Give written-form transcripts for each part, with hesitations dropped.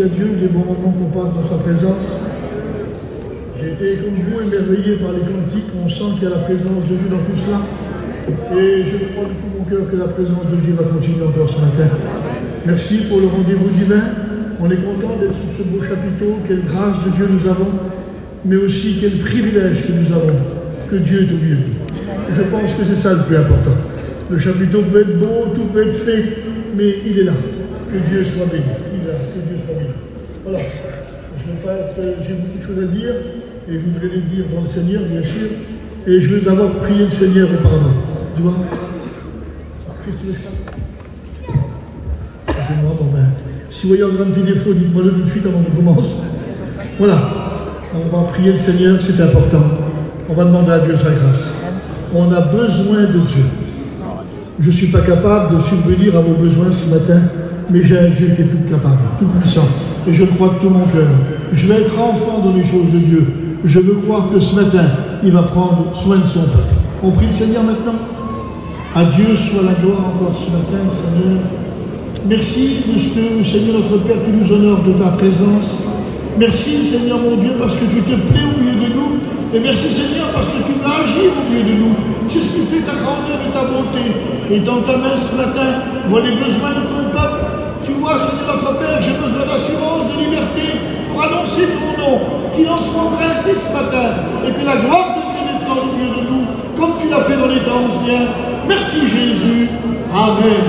Merci à Dieu des bons moments qu'on passe dans sa présence. J'ai été comme vous émerveillé par les cantiques. On sent qu'il y a la présence de Dieu dans tout cela. Et je crois de tout mon cœur que la présence de Dieu va continuer encore ce matin. Merci pour le rendez-vous divin. On est content d'être sur ce beau chapiteau. Quelle grâce de Dieu nous avons, mais aussi quel privilège que nous avons, que Dieu est au milieu. Je pense que c'est ça le plus important. Le chapiteau peut être beau, tout peut être fait, mais il est là. Que Dieu soit béni. Il est là, que Dieu soit béni. Voilà. J'ai beaucoup de choses à dire, et je voudrais les dire dans le Seigneur, bien sûr. Et je veux d'abord prier le Seigneur auparavant. Tu vois? Qu'est-ce que tu veux que je fasse? Excusez-moi, bon ben, si vous voyez un petit défaut, dites-moi-le tout de suite avant qu'on commence. Voilà. On va prier le Seigneur, c'est important. On va demander à Dieu sa grâce. On a besoin de Dieu. Je ne suis pas capable de subvenir à vos besoins ce matin, mais j'ai un Dieu qui est tout capable, tout puissant. Et je le crois de tout mon cœur. Je vais être enfant dans les choses de Dieu. Je veux croire que ce matin, il va prendre soin de son peuple. On prie le Seigneur maintenant. À Dieu soit la gloire encore ce matin, Seigneur. Merci de ce que, Seigneur notre Père, tu nous honores de ta présence. Merci, Seigneur mon Dieu, parce que tu te plais au milieu de nous. Et merci, Seigneur, parce que tu vas agir au milieu de nous. C'est ce qui fait ta grandeur et ta bonté. Et dans ta main ce matin, vois les besoins de ton peuple. Tu vois, Seigneur notre Père, j'ai besoin d'assurance, de liberté pour annoncer ton nom. Qu'il en soit vrai ainsi ce matin. Et que la gloire de Dieu descende au milieu de nous, comme tu l'as fait dans les temps anciens. Merci, Jésus. Amen.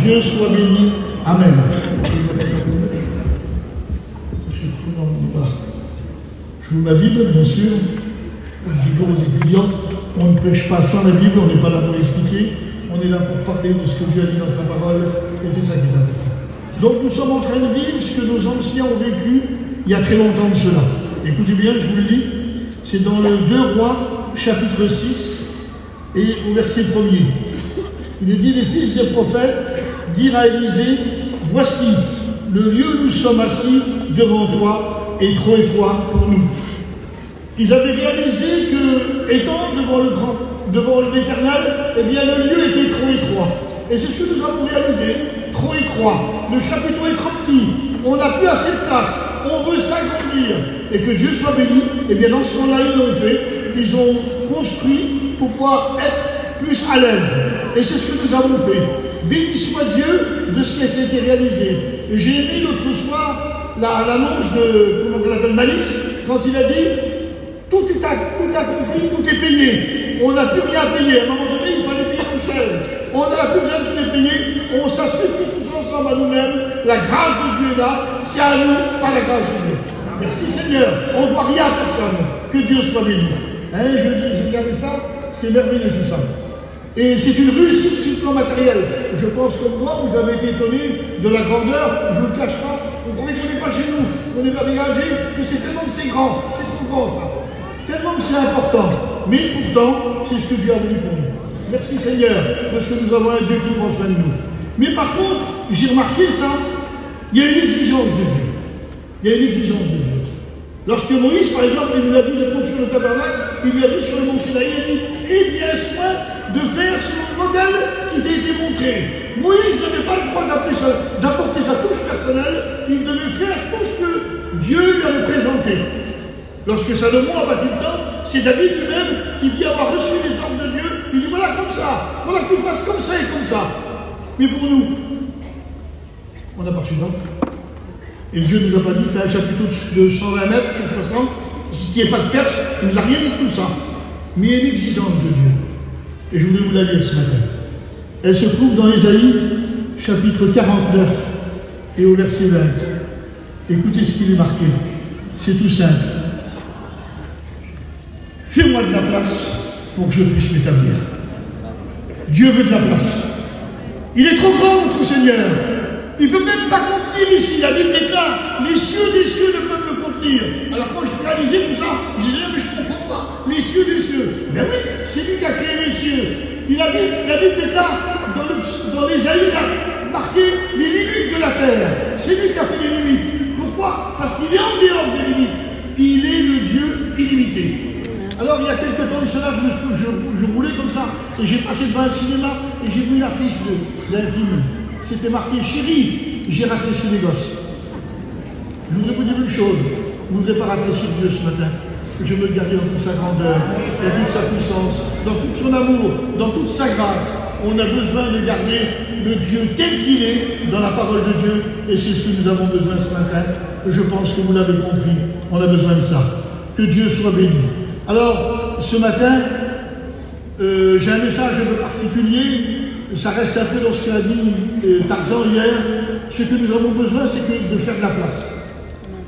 Dieu soit béni. Amen. Je vous ma Bible, bien sûr. Comme toujours aux étudiants, on ne prêche pas sans la Bible, on n'est pas là pour l'expliquer. On est là pour parler de ce que Dieu a dit dans sa parole, et c'est ça qui est important. Donc nous sommes en train de vivre ce que nos anciens ont vécu il y a très longtemps de cela. Écoutez bien, je vous le lis. C'est dans le 2 Rois, chapitre 6, et au verset 1er. Il est dit, les fils des prophètes dirent à Élisée, voici, le lieu où nous sommes assis devant toi est trop étroit pour nous. Ils avaient réalisé que, étant devant l'Éternel, eh bien le lieu était trop étroit. Et c'est ce que nous avons réalisé, trop étroit. Le chapiteau est trop petit, on n'a plus assez de place, on veut s'agrandir. Et que Dieu soit béni, eh bien dans ce moment-là, ils l'ont fait, ils ont construit pour pouvoir être plus à l'aise. Et c'est ce que nous avons fait. Béni soit Dieu de ce qui a été réalisé. Et j'ai aimé l'autre soir l'annonce de, comment on l'appelle, Malix, quand il a dit tout est accompli, tout est payé. On n'a plus rien à payer. À un moment donné, il fallait payer tout seul. On n'a plus besoin de tout les payer. On s'associe tous ensemble à nous-mêmes. La grâce de Dieu est là. C'est à nous par la grâce de Dieu. Merci Seigneur. On ne doit rien à personne. Que Dieu soit béni. Hein, j'ai regardé ça. C'est merveilleux tout ça. Et c'est une réussite sur le plan matériel. Je pense que moi, vous avez été étonné de la grandeur. Je ne vous le cache pas. Vous croyez qu'on n'est pas chez nous. On est dégagé, que c'est tellement que c'est grand. C'est trop grand ça. Tellement que c'est important. Mais pourtant, c'est ce que Dieu a voulu pour nous. Merci Seigneur, parce que nous avons un Dieu qui prend soin de nous. Mais par contre, j'ai remarqué ça, il y a une exigence de Dieu. Il y a une exigence de Dieu. Lorsque Moïse, par exemple, il nous a dit de construire le tabernacle, il lui a dit sur le mont Sinaï, il a dit, aie bien soin de faire selon le modèle qui t'a été montré. Moïse n'avait pas le droit d'apporter sa touche personnelle, il devait faire tout ce que Dieu lui avait présenté. Lorsque Salomon a bâti le temple, c'est David lui-même qui dit avoir reçu les ordres de Dieu. Il dit voilà comme ça, voilà que tu fasses comme ça et comme ça. Mais pour nous, on n'a pas reçu d'ordre. Et Dieu ne nous a pas dit fais un chapiteau de 120 mètres sur 60, qu'il n'y ait pas de perche, il ne nous a rien dit de tout ça. Mais il y a une exigence de Dieu. Et je voulais vous la lire ce matin. Elle se trouve dans Ésaïe, chapitre 49, et au verset 20. Écoutez ce qu'il est marqué. C'est tout simple. Fais-moi de la place pour que je puisse m'établir. Dieu veut de la place. Il est trop grand, notre Seigneur. Il ne peut même pas contenir ici. La Bible déclare, les cieux des cieux ne peuvent le contenir. Alors quand je réalisais tout ça, je disais, mais je ne comprends pas. Les cieux des cieux. Mais oui, c'est lui qui a créé les cieux. La Bible déclare, dans l'Ésaïe, il a marqué les limites de la terre. C'est lui qui a fait les limites. Pourquoi? Parce qu'il est en dehors des limites. Il est le Dieu illimité. Alors, il y a quelques temps de cela, je roulais comme ça, et j'ai passé devant un cinéma, et j'ai vu l'affiche d'un film. C'était marqué « Chérie, j'ai rétréci les gosses ». Je voudrais vous dire une chose, vous ne voudrez pas apprécier Dieu ce matin. Je veux le garder dans toute sa grandeur, dans toute sa puissance, dans tout son amour, dans toute sa grâce. On a besoin de garder le Dieu tel qu'il est dans la parole de Dieu, et c'est ce que nous avons besoin ce matin. Je pense que vous l'avez compris, on a besoin de ça. Que Dieu soit béni. Alors, ce matin, j'ai un message un peu particulier, ça reste un peu dans ce qu'a dit Tarzan hier. Ce que nous avons besoin, c'est de faire de la place.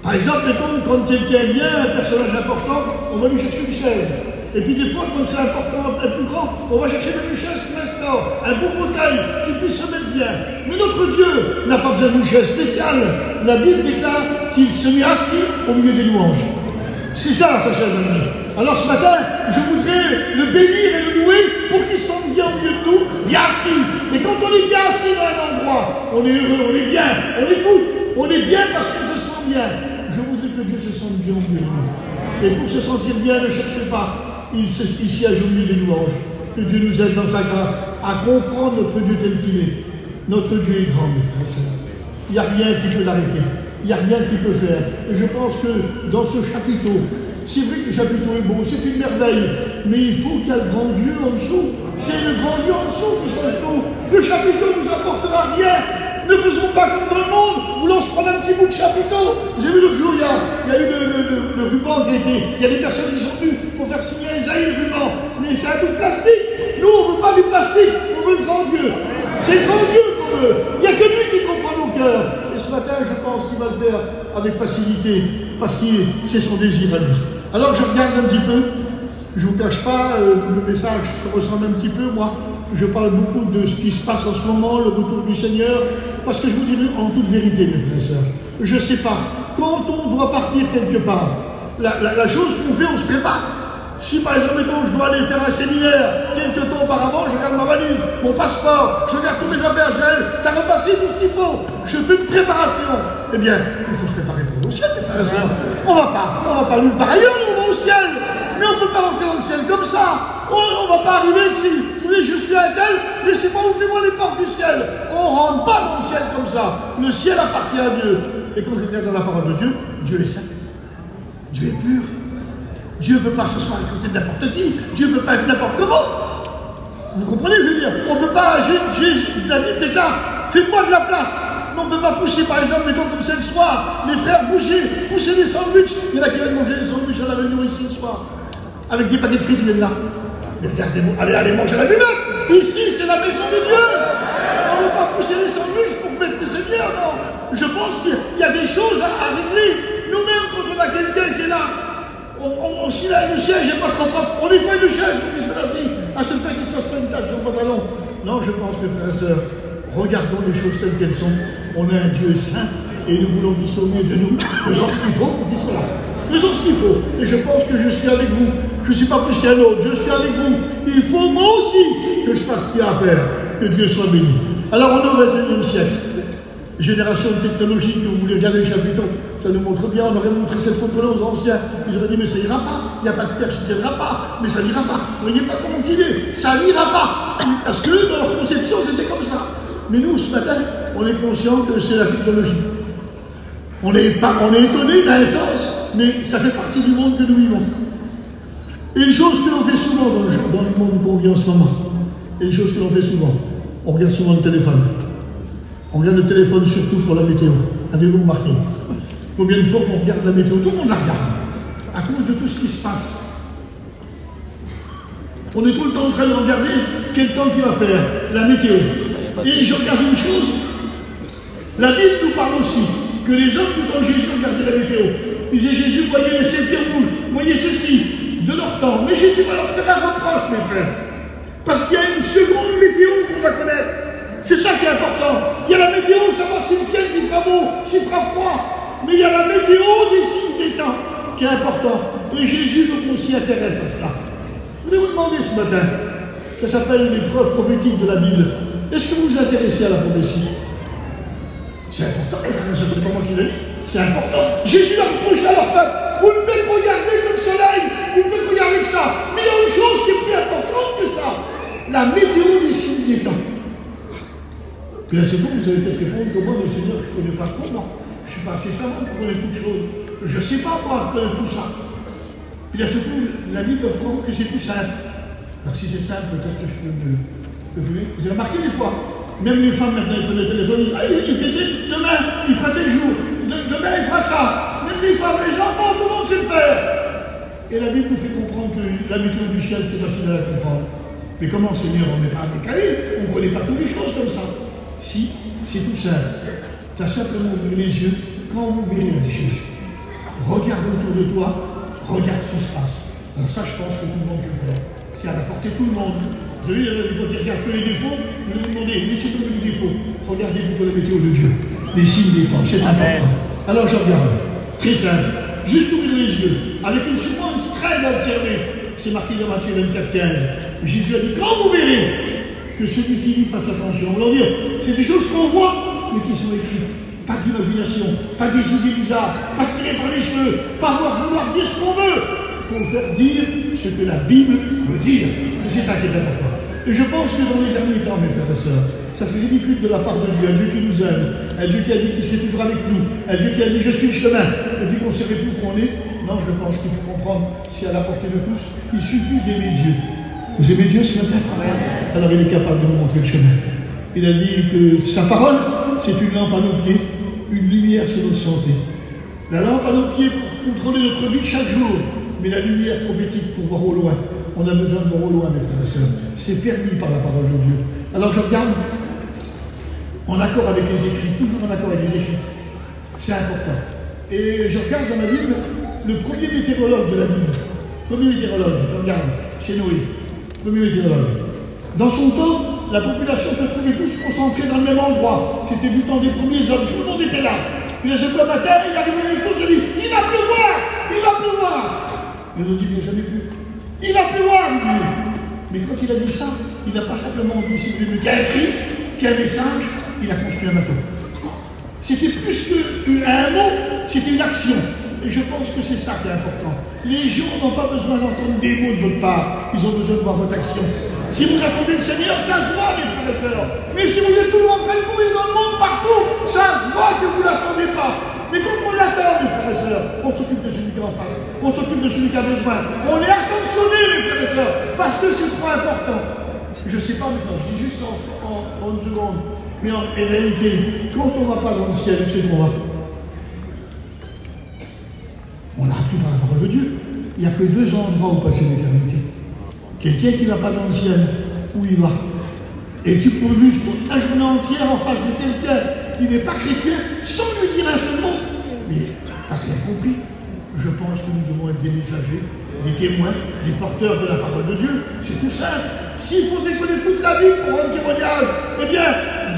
Par exemple, mettons, quand quelqu'un vient, un personnage important, on va lui chercher une chaise. Et puis des fois, quand c'est important, un peu plus grand, on va chercher même une chaise qui m'instaure, un beau fauteuil qui puisse se mettre bien. Mais notre Dieu n'a pas besoin d'une chaise spéciale. La Bible déclare qu'il se met assis au milieu des louanges. C'est ça, sa chaise à lui. Alors ce matin, je voudrais le bénir et le louer pour qu'il se sente bien au milieu de nous, bien assis. Et quand on est bien assis dans un endroit, on est heureux, on est bien, on écoute, on est bien parce qu'on se sent bien. Je voudrais que Dieu se sente bien au milieu de nous. Et pour se sentir bien, ne cherchez pas ici à jouer des louanges. Que Dieu nous aide dans sa grâce à comprendre notre Dieu tel qu'il est. Notre Dieu est grand, mes frères et sœurs. Il n'y a rien qui peut l'arrêter. Il n'y a rien qui peut faire. Et je pense que dans ce chapiteau, c'est vrai que le chapiteau est beau, c'est une merveille, mais il faut qu'il y ait le grand Dieu en dessous. C'est le grand Dieu en dessous qui soit nous. Le chapiteau ne nous apportera rien. Ne faisons pas comme dans le monde, voulons se prendre un petit bout de chapiteau. J'ai vu l'autre jour, il y a eu le ruban qui a été. Il y a des personnes qui sont venues pour faire signer Isaïe le ruban. Mais c'est un bout de plastique. Nous, on ne veut pas du plastique, on veut le grand Dieu. C'est le grand Dieu qu'on veut. Il n'y a que lui qui comprend nos cœurs. Et ce matin, je pense qu'il va le faire avec facilité, parce que c'est son désir à lui. Alors je regarde un petit peu, je ne vous cache pas, le message se ressemble un petit peu, moi. Je parle beaucoup de ce qui se passe en ce moment, le retour du Seigneur, parce que je vous dis en toute vérité, mes frères et sœurs, je ne sais pas, quand on doit partir quelque part, la chose qu'on fait, on se prépare. Si par exemple, mettons, je dois aller faire un séminaire, quelques temps auparavant, je regarde ma valise, mon passeport, je regarde tous mes affaires, tu as repassé tout ce qu'il faut, je fais une préparation. Eh bien, il faut se préparer pour le ciel, mes frères et sœurs. On ne va pas nulle part ailleurs, on va au ciel. Mais on ne peut pas rentrer dans le ciel comme ça. On ne va pas arriver ici. Vous voulez, je suis un tel, laissez-moi, ouvrez-moi les portes du ciel. On ne rentre pas dans le ciel comme ça. Le ciel appartient à Dieu. Et quand je regarde dans la parole de Dieu, Dieu est saint. Dieu est pur. Dieu ne peut pas s'asseoir à côté de n'importe qui. Dieu ne peut pas être n'importe comment. Vous comprenez, je veux dire, on ne peut pas, David déclare, fais-moi de la place. Mais on ne peut pas pousser, par exemple, mettons comme c'est le soir, les frères pousser des sandwichs. Il y en a qui viennent manger des sandwichs à la réunion ici le soir. Avec des paquets de frites, ils viennent là. Mais regardez-vous, allez manger à la buvette. Ici, c'est la maison de Dieu. On ne veut pas pousser les sandwichs pour mettre le Seigneur, non. Je pense qu'il y a des choses à régler. Nous-mêmes, quand on a quelqu'un qui est là, on signale le siège n'est pas trop propre. On nettoie le siège pour qu'il se fasse assis. À ce fait qu'il se fasse pas une tache sur le pantalon. Non, je pense, mes frères et sœurs, regardons les choses telles qu'elles sont. On a un Dieu saint et nous voulons qu'il soit au milieu de nous. Faisons ce qu'il faut pour qu'il soit là. Faisons ce qu'il faut. Et je pense que je suis avec vous. Je ne suis pas plus qu'un autre. Je suis avec vous. Il faut moi aussi que je fasse ce qu'il y a à faire. Que Dieu soit béni. Alors on est au XXIe siècle. Génération technologique, vous voulez regarder le chapiteau, ça nous montre bien, on aurait montré cette photo-là aux anciens. Ils auraient dit, mais ça ira pas, il n'y a pas de perche qui ne tiendra pas, mais ça n'ira pas. Vous ne voyez pas comment il est, ça n'ira pas. Parce que dans leur conception, c'était comme ça. Mais nous, ce matin, on est conscient que c'est la technologie. On est étonné d'un sens, mais ça fait partie du monde que nous vivons. Et une chose que l'on fait souvent dans le monde qu'on vit en ce moment, et une chose que l'on fait souvent, on regarde souvent le téléphone. On regarde le téléphone surtout pour la météo. Avez-vous remarqué? Combien de fois on regarde la météo? Tout le monde la regarde. À cause de tout ce qui se passe. On est tout le temps en train de regarder quel temps qu'il va faire, la météo. Et je regarde une chose. La Bible nous parle aussi que les hommes du temps de Jésus regardaient la météo. Ils disaient, Jésus, voyez le ciel qui est rouge, voyez ceci, de leur temps. Mais Jésus va leur faire un reproche, mes frères. Parce qu'il y a une seconde météo qu'on va connaître. C'est ça qui est important. Il y a la météo, savoir si le ciel s'il fera beau, s'il fera froid. Mais il y a la météo des signes des temps qui est important. Et Jésus, donc, on s'y intéresse à cela. Je voulais vous demander ce matin, ça s'appelle l'épreuve prophétique de la Bible. Est-ce que vous vous intéressez à la prophétie? C'est important, c'est pas moi qui l'ai dit, c'est important. Jésus a reproché à leur peuple, vous me faites regarder que le soleil, vous me faites regarder que ça. Mais il y a une chose qui est plus importante que ça, la météo des signes des temps. Bien c'est bon, vous allez peut-être répondre que moi, mais Seigneur, je ne connais pas trop, non. Je je ne suis pas assez savant pour connaître toutes choses. Je ne sais pas moi connaître tout ça. Puis là, surtout, la Bible prend que c'est tout simple. Alors si c'est simple, peut-être que je peux me... Vous avez remarqué des fois, même les femmes maintenant, ils prennent le téléphone, ils disent, ah, il fait demain, il fera tel jour, demain il fera ça. Même les femmes, les enfants, tout le monde sait le faire. Et la Bible nous fait comprendre que la météo du ciel, c'est facile à la comprendre. Mais comment, Seigneur, on n'est pas décalé, on ne connaît pas toutes les choses comme ça. Si, c'est tout simple. Tu as simplement ouvert les yeux quand vous verrez la Jésus. Regarde autour de toi, regarde ce qui se passe. Alors ça, je pense que tout le monde peut le faire. C'est à la portée de tout le monde. Vous savez, il faut qu'il regarde que les défauts, vous lui demandez, laissez tomber les défauts. Regardez plutôt la météo de Dieu. Les signes des temps, c'est important. Alors je regarde. Très simple. Juste ouvrir les yeux. Avec une seconde très à observer. C'est marqué dans Matthieu 24, 15. Jésus a dit, quand vous verrez que celui qui lit fasse attention. On va dire, c'est des choses qu'on voit, mais qui sont écrites. Pas d'imagination, pas des idées bizarres, pas tirées par les cheveux, pas vouloir dire ce qu'on veut. Il faut faire dire ce que la Bible veut dire. Et c'est ça qui est important. Et je pense que dans les derniers temps, mes frères et sœurs, ça fait ridicule de la part de Dieu, un Dieu qui nous aime, un Dieu qui a dit qu'il serait toujours avec nous, un Dieu qui a dit je suis le chemin, et puis qu'on ne saurait plus où on est. Non, je pense qu'il faut comprendre, c'est à la portée de tous, il suffit d'aimer Dieu. Vous aimez Dieu ce matin? Alors il est capable de vous montrer le chemin. Il a dit que sa parole, c'est une lampe à nos pieds, une lumière sur notre santé. La lampe à nos pieds pour contrôler notre vie chaque jour, mais la lumière prophétique pour voir au loin. On a besoin de voir au loin, mes frères et sœurs. C'est permis par la parole de Dieu. Alors je regarde en accord avec les écrits, toujours en accord avec les écrits. C'est important. Et je regarde dans la Bible le premier météorologue de la Bible. Premier météorologue, je regarde, c'est Noé. Premier météorologue. Dans son temps, la population se trouvait tous concentrée dans le même endroit. C'était du temps des premiers hommes, tout le monde était là. Puis le second matin, il arrive avec tous, il dit, il va pleuvoir, il va pleuvoir. Ils ont dit, il n'y a jamais plu. Il va pleuvoir, il dit. Mais quand il a dit ça, il n'a pas simplement dit, c'est lui qui a écrit, qui a un message, il a construit un bateau. C'était plus qu'un mot, c'était une action. Et je pense que c'est ça qui est important. Les gens n'ont pas besoin d'entendre des mots de votre part, ils ont besoin de voir votre action. Si vous attendez le Seigneur, ça se voit, mes frères et sœurs. Mais si vous êtes toujours en train de courir dans le monde partout, ça se voit que vous ne l'attendez pas. Mais quand on l'attend, mes frères et sœurs, on s'occupe de celui qui est en face, on s'occupe de celui qui a besoin. On est attentionné, mes frères et sœurs, parce que c'est trop important. Je ne sais pas, mais je dis juste en une seconde. Mais en réalité, quand on ne va pas dans le ciel, c'est qu'on va. On a appris par la parole de Dieu. Il n'y a que deux endroits où passer l'éternité. Quelqu'un qui ne va pas dans le ciel, où il va. Et tu peux vivre toute la journée entière en face de quelqu'un qui n'est pas chrétien, sans lui dire un seul mot. Mais tu n'as rien compris. Je pense que nous devons être des messagers, des témoins, des porteurs de la parole de Dieu. C'est tout simple. S'il faut déconner toute la vie pour rendre témoignage, eh bien,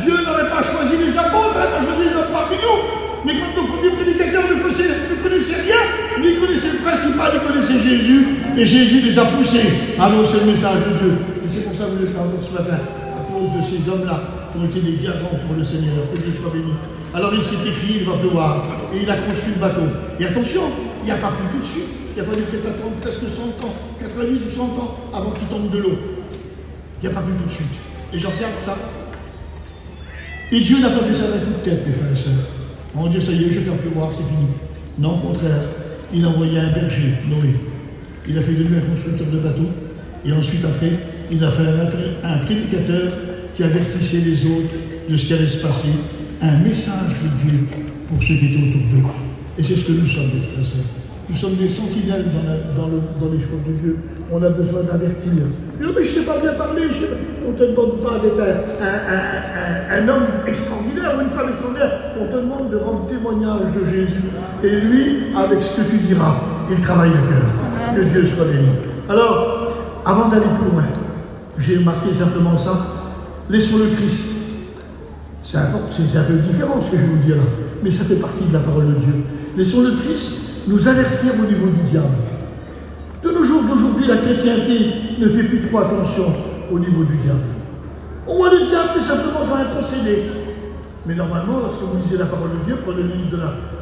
Dieu n'aurait pas choisi les apôtres, n'aurait pas choisi les hommes parmi nous. Mais quand nos premiers prédicateurs ne connaissaient rien, ni connaissaient le principal, ils connaissaient Jésus, et Jésus les a poussés à annoncer le message de Dieu. Et c'est pour ça que vous êtes là ce matin, à cause de ces hommes-là qui ont été des garants pour le Seigneur. Que Dieu soit béni. Alors il s'est écrit, il va pleuvoir, et il a construit le bateau. Et attention, il n'y a pas plu tout de suite. Il a fallu peut-être attendre presque 100 ans, 90 ou 100 ans avant qu'il tombe de l'eau. Il n'y a pas plu tout de suite. Et je regarde ça. Et Dieu n'a pas fait ça d'un coup de tête, mes frères et sœurs. On va dire, ça y est, je vais faire pleuvoir, c'est fini. Non, au contraire, il a envoyé un berger, Noé. Il a fait de lui un constructeur de bateau. Et ensuite, après, il a fait un prédicateur qui avertissait les autres de ce qui allait se passer. Un message de Dieu pour ceux qui étaient autour d'eux. Et c'est ce que nous sommes, mes frères et sœurs. Nous sommes des sentinelles dans les choses de Dieu. On a besoin d'avertir. Mais je ne sais pas bien parler. On ne te demande pas d'être un homme extraordinaire ou une femme extraordinaire. On te demande de rendre témoignage de Jésus. Et lui, avec ce que tu diras, il travaille le cœur. Que Dieu soit béni. Alors, avant d'aller plus loin, j'ai marqué simplement ça. Laissons le Christ. C'est un peu différent ce que je vais vous dire là. Mais ça fait partie de la parole de Dieu. Laissons le Christ nous avertir au niveau du diable. De nos jours d'aujourd'hui, la chrétienté ne fait plus trop attention au niveau du diable. On voit le diable mais simplement dans un procédé. Mais normalement, lorsque vous lisez la parole de Dieu, prenez le livre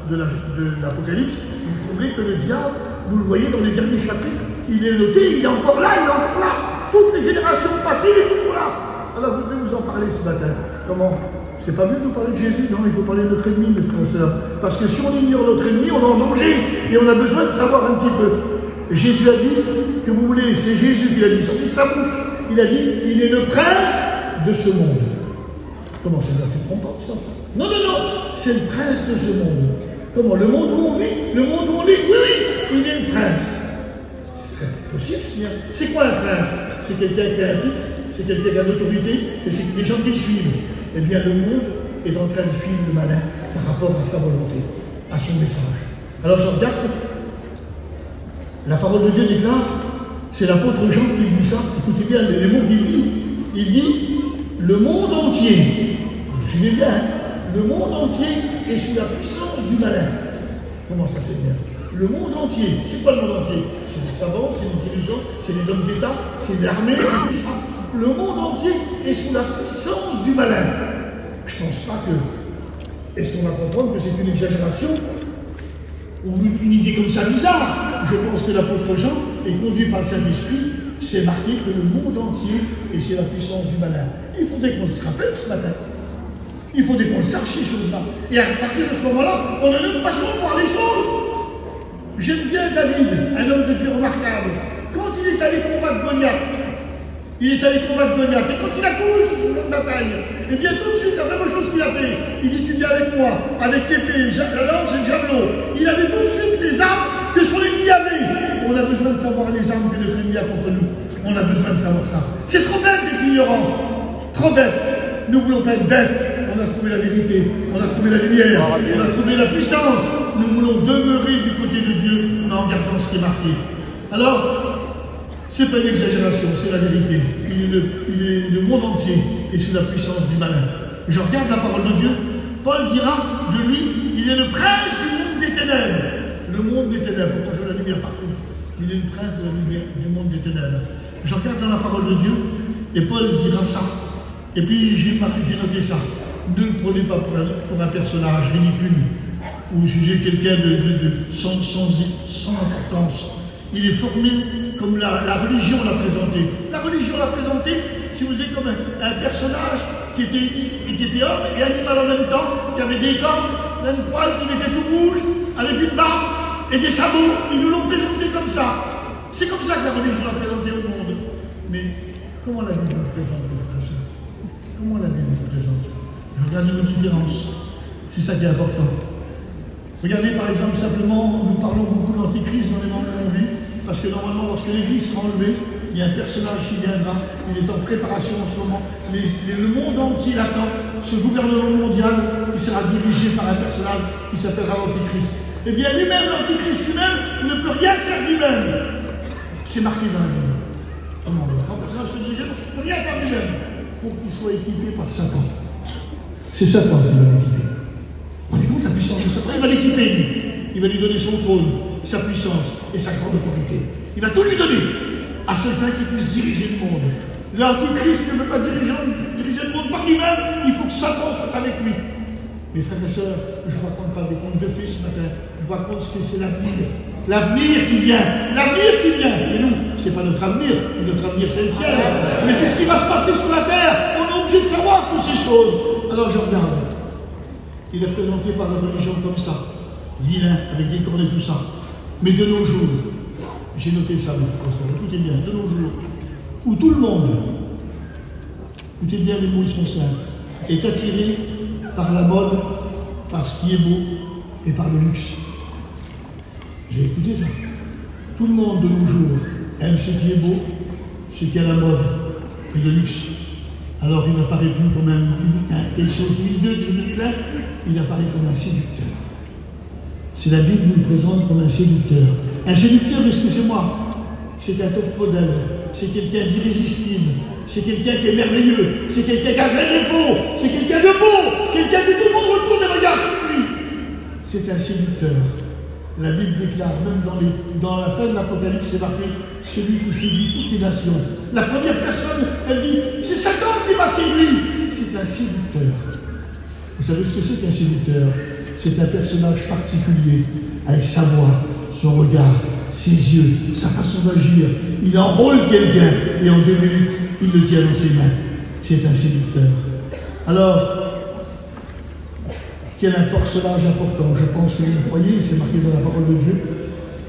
de l'Apocalypse, vous trouverez que le diable, vous le voyez dans les derniers chapitres, il est noté, il est encore là, il est encore là. Toutes les générations passées, il est toujours là. Alors vous pouvez vous en parler ce matin. Comment? C'est pas mieux de parler de Jésus, non, il faut parler de notre ennemi, mes frères et sœurs. Parce que si on ignore notre ennemi, on est en danger. Et on a besoin de savoir un petit peu. Jésus a dit, que vous voulez, c'est Jésus qui l'a dit, sorti de sa bouche. Il a dit, il est le prince de ce monde. Comment ça, tu ne te trompes pas, ça? Non, non, non, c'est le prince de ce monde. Comment? Le monde où on vit, le monde où on est, oui, oui, il est le prince. Ce serait possible, Seigneur. C'est quoi un prince? C'est quelqu'un qui a un titre, c'est quelqu'un qui a l'autorité, et c'est des gens qui le suivent. Eh bien, le monde est en train de suivre le malin par rapport à sa volonté, à son message. Alors, je regarde, la parole de Dieu déclare, c'est l'apôtre Jean qui dit ça, écoutez bien les mots qu'il dit. Il dit, le monde entier, vous suivez bien, hein, le monde entier est sous la puissance du malin. Comment ça, c'est bien? Le monde entier, c'est quoi le monde entier? C'est les savants, c'est les dirigeants, c'est les hommes d'État, c'est l'armée, c'est tout ça. Le monde entier est sous la puissance du malin. Je ne pense pas que... Est-ce qu'on va comprendre que c'est une exagération? Ou une idée comme ça bizarre? Je pense que l'apôtre Jean est conduit par le Saint-Esprit. C'est marqué que le monde entier est sous la puissance du malin. Il faudrait qu'on se rappelle ce matin. Il faudrait qu'on sache ces choses-là. Et à partir de ce moment-là, on a une façon de voir les choses. J'aime bien David, un homme de Dieu remarquable. Quand il est allé combattre Goliath, et quand il a couru sur son champ de bataille, et bien tout de suite, la même chose qu'il a fait, il dit, tu viens avec moi, avec l'épée, la lance et le javelot. Il avait tout de suite les armes que son ennemi avait. On a besoin de savoir les armes que notre ennemi a contre nous. On a besoin de savoir ça. C'est trop bête d'être ignorant. Trop bête. Nous ne voulons pas être bêtes. On a trouvé la vérité, on a trouvé la lumière, on a trouvé la puissance. Nous voulons demeurer du côté de Dieu en regardant ce qui est marqué. Alors, ce n'est pas une exagération, c'est la vérité. Le monde entier est sous la puissance du malin. Je regarde la parole de Dieu. Paul dira de lui, il est le prince du monde des ténèbres. Le monde des ténèbres, pourquoi je veux la lumière partout? Il est le prince de la lumière, du monde des ténèbres. Je regarde dans la parole de Dieu, et Paul dira ça. Et puis j'ai noté ça. Ne le prenez pas pour un personnage ridicule ou jugez quelqu'un sans importance. Il est formé comme la religion l'a présenté. La religion l'a présenté, si vous êtes comme un personnage qui était homme et animal en même temps, qui avait des cornes, un poil, qui était tout rouge, avec une barbe et des sabots. Ils nous l'ont présenté comme ça. C'est comme ça que la religion l'a présenté au monde. Mais comment la Bible nous présente? Comment la Bible nous présente? Regardez nos différences. C'est ça qui est important. Regardez par exemple simplement, nous parlons beaucoup de l'Antichrist dans les moments où on vit, parce que normalement lorsque l'Église sera enlevée, il y a un personnage qui viendra, il est en préparation en ce moment. Le monde entier l'attend, ce gouvernement mondial qui sera dirigé par un personnage qui s'appellera l'Antichrist. Eh bien lui-même, l'Antichrist lui-même, ne peut rien faire lui-même. C'est marqué dans la Bible. Comment un personnage ne peut rien faire lui-même. Il faut qu'il soit équipé par Satan. C'est Satan qui va l'équiper. On est compte la puissance de Satan. Il va l'équiper, lui. Il va lui donner son trône, sa puissance et sa grande autorité. Il va tout lui donner à celui qui puisse diriger le monde. L'Antichrist ne peut pas diriger le monde par lui-même. Il faut que Satan soit avec lui. Mes frères et sœurs, je ne raconte pas des contes de fées ce matin. Je vous raconte ce que c'est l'avenir. L'avenir qui vient. L'avenir qui vient. Et nous, ce n'est pas notre avenir. Notre avenir, c'est le ciel. Mais c'est ce qui va se passer sur la terre. On est obligé de savoir toutes ces choses. Alors je regarde. Il est présenté par la religion comme ça. Vilain, avec des cornes et tout ça. Mais de nos jours, j'ai noté ça, mes frères et sœurs. Écoutez bien, de nos jours, où tout le monde, écoutez bien les mots, ils sont simples, est attiré par la mode, par ce qui est beau et par le luxe. J'ai écouté ça. Tout le monde de nos jours aime ce qui est beau, ce qui est à la mode et le luxe. Alors il n'apparaît plus comme quelque chose de vilain, il apparaît comme un séducteur. C'est la Bible qui nous présente comme un séducteur. Un séducteur, excusez-moi, c'est un top modèle, c'est quelqu'un d'irrésistible, c'est quelqu'un qui est merveilleux, c'est quelqu'un qui a un défaut, c'est quelqu'un de beau, quelqu'un que tout le monde retourne les regards sur lui. C'est un séducteur. La Bible déclare, même dans la fin de l'Apocalypse, c'est marqué, celui qui séduit toutes les nations. La première personne, elle dit, c'est Satan qui m'a séduit. C'est un séducteur. Vous savez ce que c'est qu'un séducteur? C'est un personnage particulier, avec sa voix, son regard, ses yeux, sa façon d'agir. Il enrôle quelqu'un, et en 2 minutes, il le tient dans ses mains. C'est un séducteur. Alors, Quel un personnage important. Je pense que vous le croyez, c'est marqué dans la parole de Dieu.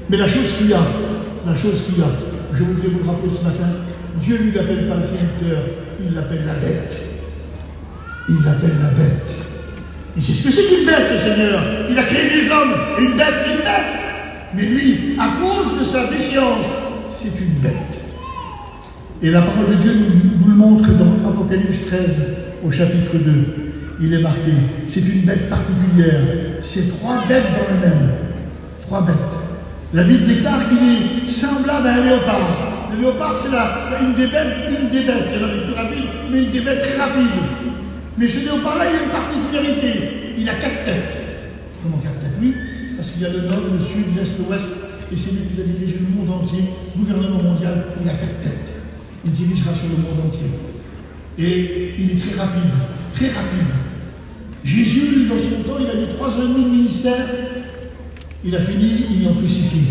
Mais la chose qu'il y a, je voudrais vous le rappeler ce matin, Dieu ne l'appelle pas le séducteur, il l'appelle la bête. Il l'appelle la bête. Et c'est ce que c'est qu'une bête, le Seigneur. Il a créé des hommes, et une bête, c'est une bête. Mais lui, à cause de sa déchéance, c'est une bête. Et la parole de Dieu nous le montre dans Apocalypse 13, au chapitre 2. Il est marqué, c'est une bête particulière. C'est 3 bêtes dans la même. 3 bêtes. La Bible déclare qu'il est semblable à un léopard. Le léopard, c'est une des bêtes. Il y en a des plus rapides, mais une des bêtes très rapides. Mais ce léopard-là, il a une particularité. Il a 4 têtes. Comment 4 têtes? Oui, parce qu'il y a le nord, le sud, l'est, l'ouest, et c'est lui qui va diriger le monde entier, gouvernement mondial, il a 4 têtes. Il dirigera sur le monde entier. Et il est très rapide, très rapide. Jésus, dans son temps, il a eu 3 ans et demi de ministère. Il a fini, ils l'ont crucifié.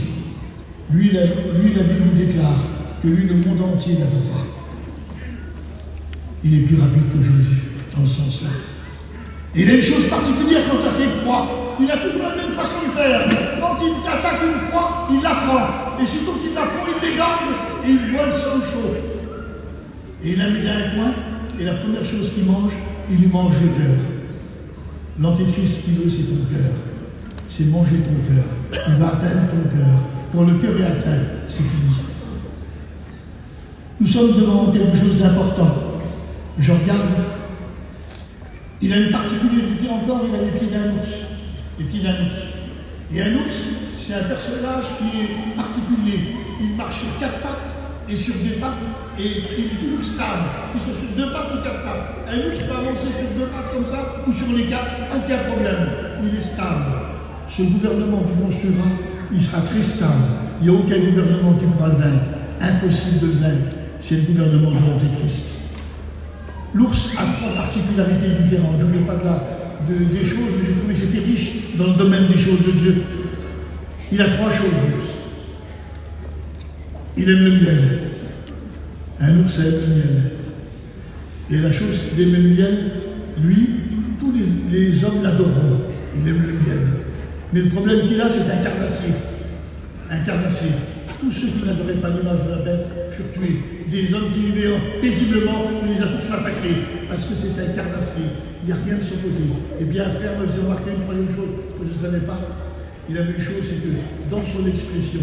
Lui, la Bible nous déclare que lui, le monde entier l'adorera. Il est plus rapide que Jésus, dans ce sens-là. Et il a une chose particulière quant à ses proies. Il a toujours la même façon de faire. Quand il attaque une proie, il la prend. Et sitôt qu'il la prend, il l'égarde et il boit le sang chaud. Et il la met dans un coin, et la première chose qu'il mange, il lui mange le cœur. L'antéchrist, ce qu'il veut, c'est ton cœur. C'est manger ton cœur. Il va atteindre ton cœur. Quand le cœur est atteint, c'est fini. Nous sommes devant quelque chose d'important. Je regarde. Il a une particularité encore, il a les pieds d'un ours. Les pieds d'un ours. Et un ours, c'est un personnage qui est particulier. Il marche sur 4 pattes et sur 2 pattes, et il est toujours stable. Il soit sur 2 pattes ou 4 pattes. Un ours peut avancer sur 2 pattes comme ça, ou sur les 4, aucun problème. Il est stable. Ce gouvernement qui construira, il sera très stable. Il n'y a aucun gouvernement qui pourra le vaincre. Impossible de le vaincre. C'est le gouvernement de l'Antéchrist. L'ours a 3 particularités différentes. Je ne fais pas des choses, mais j'ai trouvé que c'était riche dans le domaine des choses de Dieu. Il a 3 choses, l'ours. Il aime le miel. Un ours aime le miel. Et la chose d'aimer le miel, lui, tous les hommes l'adoreront. Il aime le miel. Mais le problème qu'il a, c'est un carnassier. Un carnassier. Tous ceux qui n'adoraient pas l'image de la bête furent tués. Des hommes qui vivaient paisiblement, il les a tous massacrés. Parce que c'est un carnassier. Il n'y a rien de son côté. Et bien, frère, moi, je vous ai remarqué une 3e chose que je ne savais pas. Il avait une chose, c'est que dans son expression,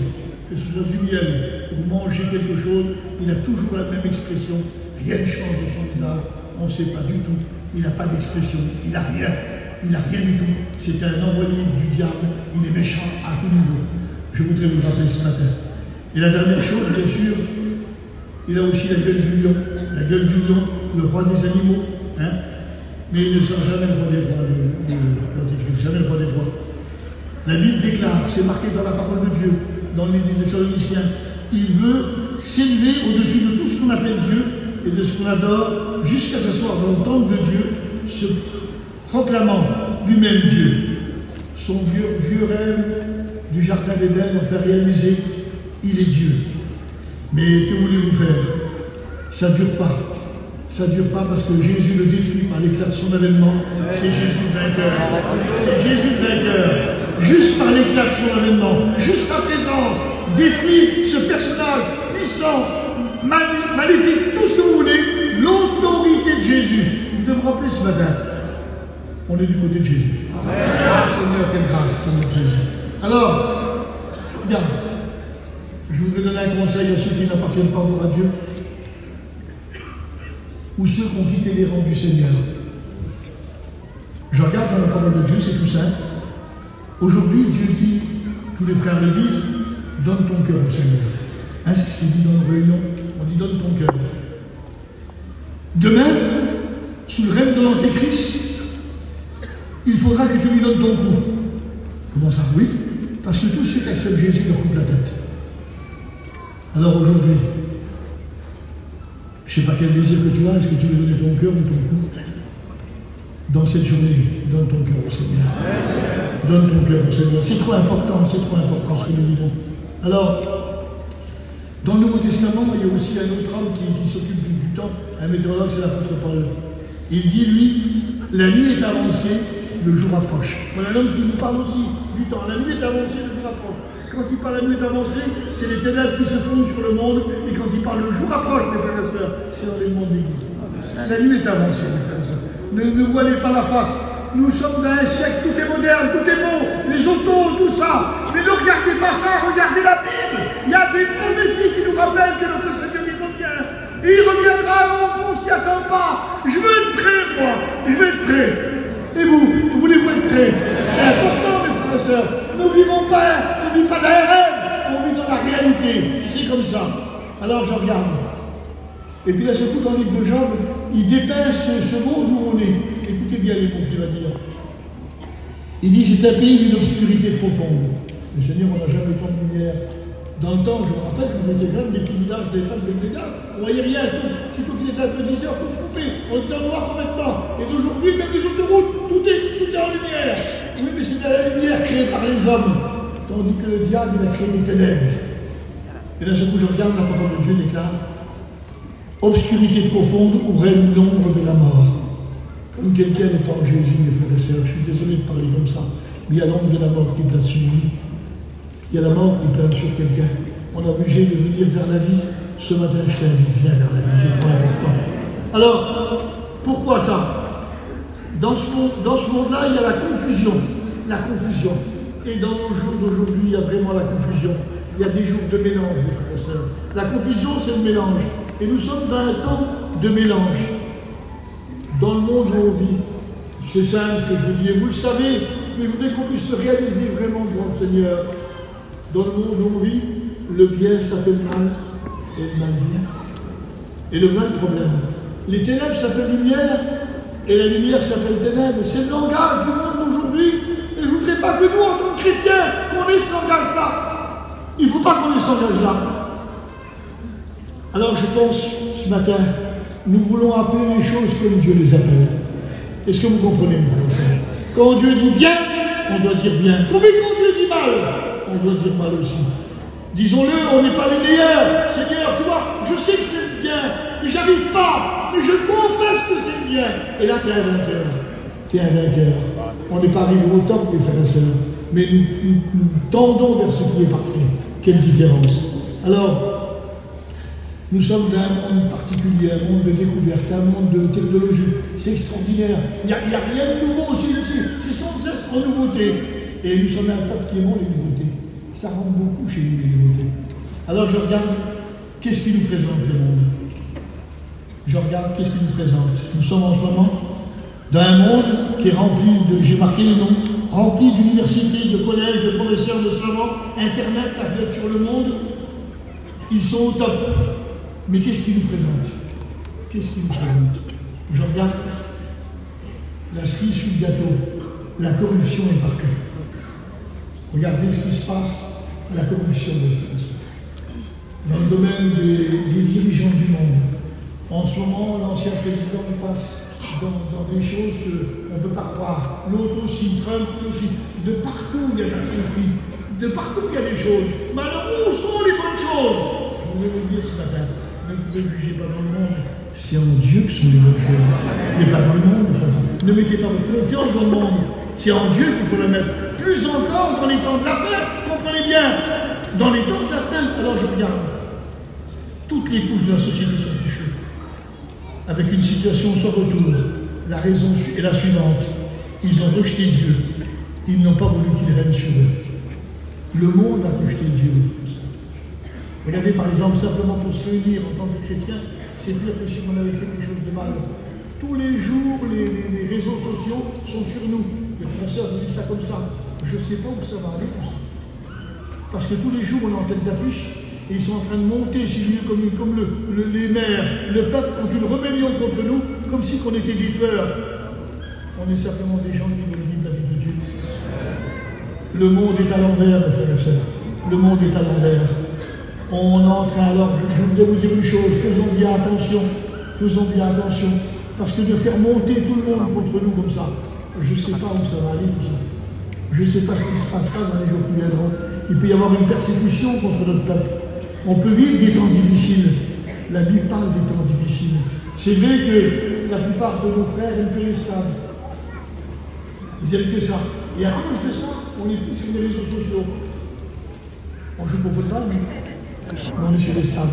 que ce soit du miel, pour manger quelque chose, il a toujours la même expression. Rien ne change de son visage. On ne sait pas du tout. Il n'a pas d'expression. Il n'a rien. Il n'a rien du tout. C'est un envoyé du diable. Il est méchant à tout niveau. Je voudrais vous rappeler ce matin. Et la dernière chose, bien sûr, il a aussi la gueule du lion. La gueule du lion, le roi des animaux. Hein? Mais il ne sera jamais le roi des rois, l'Antéchrist, jamais le roi des rois. La Bible déclare, c'est marqué dans la parole de Dieu, dans le livre des Thessaloniciens, il veut s'élever au-dessus de tout ce qu'on appelle Dieu et de ce qu'on adore, jusqu'à s'asseoir dans le temple de Dieu, se proclamant lui-même Dieu. Son vieux rêve du jardin d'Éden en fait réaliser, il est Dieu. Mais que voulez-vous faire? Ça ne dure pas. Ça ne dure pas parce que Jésus le détruit par l'éclat de son avènement. C'est Jésus le vainqueur. C'est Jésus le vainqueur. Juste par l'éclat de son avènement, juste sa présence, détruit ce personnage puissant, maléfique, tout ce que vous voulez, l'autorité de Jésus. Vous devez vous rappeler ce matin, on est du côté de Jésus. Ah, Seigneur, quelle grâce, Seigneur Jésus. Alors, regarde, je voudrais donner un conseil à ceux qui n'appartiennent pas encore à Dieu, ou ceux qui ont quitté les rangs du Seigneur. Je regarde dans la parole de Dieu, c'est tout simple. Aujourd'hui, Dieu dit, tous les frères le disent, donne ton cœur au Seigneur. Hein, c'est ce qu'il dit dans une réunion, on dit donne ton cœur. Demain, sous le règne de l'Antéchrist, il faudra que tu lui donnes ton cou. Comment ça? Oui, parce que tous ceux qui acceptent Jésus leur coupent la tête. Alors aujourd'hui, je ne sais pas quel désir que tu as, est-ce que tu veux donner ton cœur ou ton cou? Dans cette journée, donne ton cœur au Seigneur. Donne ton cœur au Seigneur. C'est trop important ce que nous vivons. Alors, dans le Nouveau Testament, il y a aussi un autre homme qui s'occupe du temps, un météorologue, c'est l'apôtre Paul. Il dit, lui, la nuit est avancée le jour approche. Voilà l'homme qui nous parle aussi du temps. La nuit est avancée, le jour approche. Quand il parle la nuit est avancée, c'est les ténèbres qui se fondent sur le monde. Et quand il parle le jour approche, mes frères et sœurs, c'est dans les mondes d'église. La nuit est avancée, mes frères et sœurs. Ne voilez pas la face. Nous sommes dans un siècle, tout est moderne, tout est beau, les autos, tout ça. Mais ne regardez pas ça, regardez la Bible. Il y a des prophéties qui nous rappellent que notre Seigneur il revient. Et il reviendra, on ne s'y attend pas. Je veux être prêt, moi. Je veux être prêt. Et vous voulez-vous être prêt? C'est important, mes frères et sœurs. Nous ne vivons pas, on ne vit pas dans un rêve, on vit dans la réalité. C'est comme ça. Alors je regarde. Et puis là, ce coup, dans le livre de Job, il dépeint ce monde où on est. Écoutez bien les mots qu'il va dire. Il dit, c'est un pays d'une obscurité profonde. Le Seigneur, on n'a jamais eu tant de lumière. Dans le temps, je me rappelle, quand on était jeunes, des petits villages, des femmes, des villages, on ne voyait rien. Surtout qu'il était un peu 10 heures, tout se coupait. On était en noir complètement. Et d'aujourd'hui, même les autoroutes, tout est en lumière. Oui, mais c'est la lumière créée par les hommes. Tandis que le diable, il a créé des ténèbres. Et là, ce coup, je regarde, la parole de Dieu déclare obscurité profonde où règne l'ombre de la mort. Comme quelqu'un n'est pas en Jésus, mes frères et sœurs, je suis désolé de parler comme ça, mais il y a l'ombre de la mort qui plane sur lui. Il y a la mort qui plane sur quelqu'un. On est obligé de venir vers la vie. Ce matin, je t'invite, viens vers la vie, c'est trop important. Alors, pourquoi ça? Dans ce monde-là, il y a la confusion. La confusion. Et dans nos jours d'aujourd'hui, il y a vraiment la confusion. Il y a des jours de mélange, mes frères et sœurs. La confusion, c'est le mélange. Et nous sommes dans un temps de mélange. Dans le monde où on vit, c'est simple ce que je vous dis, et vous le savez, mais je voudrais qu'on puisse se réaliser vraiment devant le Seigneur. Dans le monde où on vit, le bien s'appelle mal et le mal bien. Et le mal problème. Les ténèbres s'appellent lumière et la lumière s'appelle ténèbres. C'est le langage du monde d'aujourd'hui. Et je ne voudrais pas que nous, en tant que chrétiens, qu'on ait ce langage-là. Il ne faut pas qu'on ait ce langage-là. Alors je pense, ce matin, nous voulons appeler les choses comme Dieu les appelle. Est-ce que vous comprenez, mon frère? Quand Dieu dit bien, on doit dire bien. Quand Dieu dit mal, on doit dire mal aussi. Disons-le, on n'est pas les meilleurs. Seigneur, tu vois, je sais que c'est bien, mais j'arrive pas. Mais je confesse que c'est bien. Et là, tu es un vainqueur. Tu es un vainqueur. On n'est pas arrivé au top, mes frères et sœurs. Mais nous tendons vers ce qui est parfait. Quelle différence. Alors, nous sommes dans un monde particulier, un monde de découverte, un monde de technologie. C'est extraordinaire. Il n'y a rien de nouveau aussi dessus. C'est sans cesse en nouveauté. Et nous sommes un peuple qui aimons les nouveautés. Ça rentre beaucoup chez nous, les nouveautés. Alors je regarde, qu'est-ce qui nous présente le monde? Je regarde, qu'est-ce qui nous présente? Nous sommes en ce moment dans un monde qui est rempli de, j'ai marqué les noms, rempli d'universités, de collèges, de professeurs, de savants, Internet, tablette sur le monde. Ils sont au top. Mais qu'est-ce qui nous présente? Qu'est-ce qui nous présente? Je regarde la cerise sur le gâteau. La corruption est partout. Regardez ce qui se passe, la corruption de France. Dans le domaine des dirigeants du monde. En ce moment, l'ancien président passe dans des choses qu'on ne peut pas croire. L'autre aussi, Trump aussi. De partout, il y a de la tromperie. De partout, il y a des choses. Mais alors, où sont les bonnes choses? Je voulais vous le dire ce matin. Ne jugez pas dans le monde. C'est en Dieu que sont les bonnes choses. Mais pas dans le monde. Ne mettez pas votre confiance dans le monde. C'est en Dieu qu'il faut la mettre. Plus encore dans les temps de la fin. Comprenez bien. Dans les temps de la fin. Alors je regarde. Toutes les couches de la société sont touchées. Avec une situation sans retour. La raison est la suivante. Ils ont rejeté Dieu. Ils n'ont pas voulu qu'il règne sur eux. Le monde a rejeté Dieu. Regardez par exemple, simplement pour se réunir en tant que chrétien, c'est pire que si on avait fait quelque chose de mal. Tous les jours, les réseaux sociaux sont sur nous. Les professeurs nous disent ça comme ça. Je ne sais pas où ça va aller tout ça. Parce que tous les jours, on est en tête d'affiche et ils sont en train de monter, si je veux, comme les maires, le peuple, contre une rébellion contre nous, comme si on était des tueurs. On est simplement des gens qui veulent vivre la vie de Dieu. Le monde est à l'envers, mes frères et sœurs. Le monde est à l'envers. On est en train, alors, je voudrais vous dire une chose, faisons bien attention, parce que de faire monter tout le monde contre nous comme ça, je ne sais pas où ça va aller tout ça. Je ne sais pas ce qui se passera dans les jours qui viendront. Il peut y avoir une persécution contre notre peuple. On peut vivre des temps difficiles. La Bible parle des temps difficiles. C'est vrai que la plupart de nos frères, ils que les savent. Ils n'avaient que ça. Et à cause de ça, on est tous sur les réseaux sociaux. On joue pour football, mais on est sur les stades.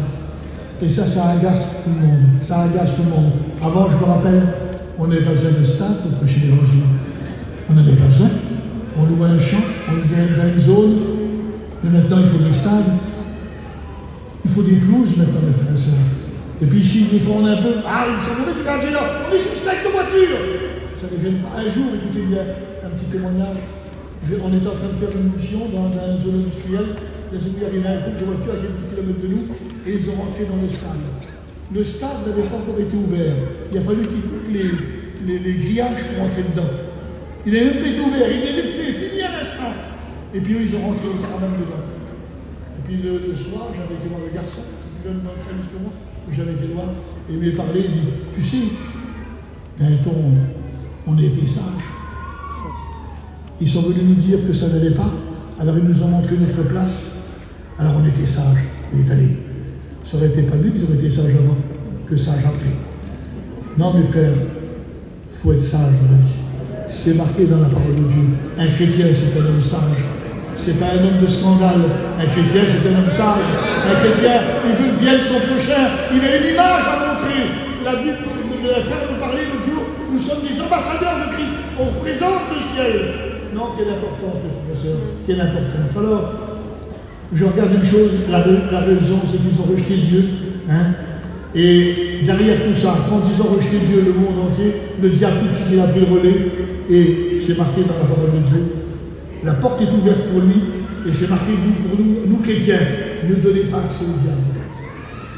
Et ça agace tout le monde. Ça agace tout le monde. Avant, je me rappelle, on n'avait pas besoin de stade pour prêcher l'évangile. On n'avait pas besoin. On louait un champ, on louait dans une zone. Mais maintenant, il faut des stades. Il faut des pelouses maintenant, mes frères et sœurs. Et puis ici, des fois, on est un peu. Ah, ils sont mauvais, c'est là. On est juste avec nos voitures. Ça ne gêne pas. Un jour, écoutez bien, un petit témoignage. On était en train de faire une mission dans une zone industrielle. Les amis arrivaient à un groupe de voitures à quelques kilomètres de nous et ils ont rentré dans le stade. Le stade n'avait pas encore été ouvert. Il a fallu qu'ils coupent les grillages pour rentrer dedans. Il n'avait même pas été ouvert. Il avait fait fini à l'instant. Et puis eux, ils ont rentré au caravane dedans. Et puis le soir, j'avais été voir le garçon, plus jeune dans le service que moi, j'avais été voir et il m'a parlé. Il dit, tu sais, on a été sages. Ils sont venus nous dire que ça n'allait pas. Alors ils nous ont montré notre place. Alors on était sages, on est allés. Ça aurait été pas mieux qu'ils auraient été sages avant que sages après. Non mes frères, il faut être sage dans la vie. C'est marqué dans la parole de Dieu. Un chrétien c'est un homme sage. C'est pas un homme de scandale. Un chrétien c'est un homme sage. Un chrétien, il veut le bien de son prochain. Il a une image à montrer. La Bible, le frère nous parlait l'autre jour, nous sommes des ambassadeurs de Christ. On représente le ciel. Non, quelle importance, mes frères et sœurs, quelle importance. Alors, je regarde une chose, la raison, c'est qu'ils ont rejeté Dieu. Hein, et derrière tout ça, quand ils ont rejeté Dieu, le monde entier, le diable tout de suite, il a pris le relais, et c'est marqué dans la parole de Dieu. La porte est ouverte pour lui, et c'est marqué pour nous chrétiens, ne donnez pas accès au diable.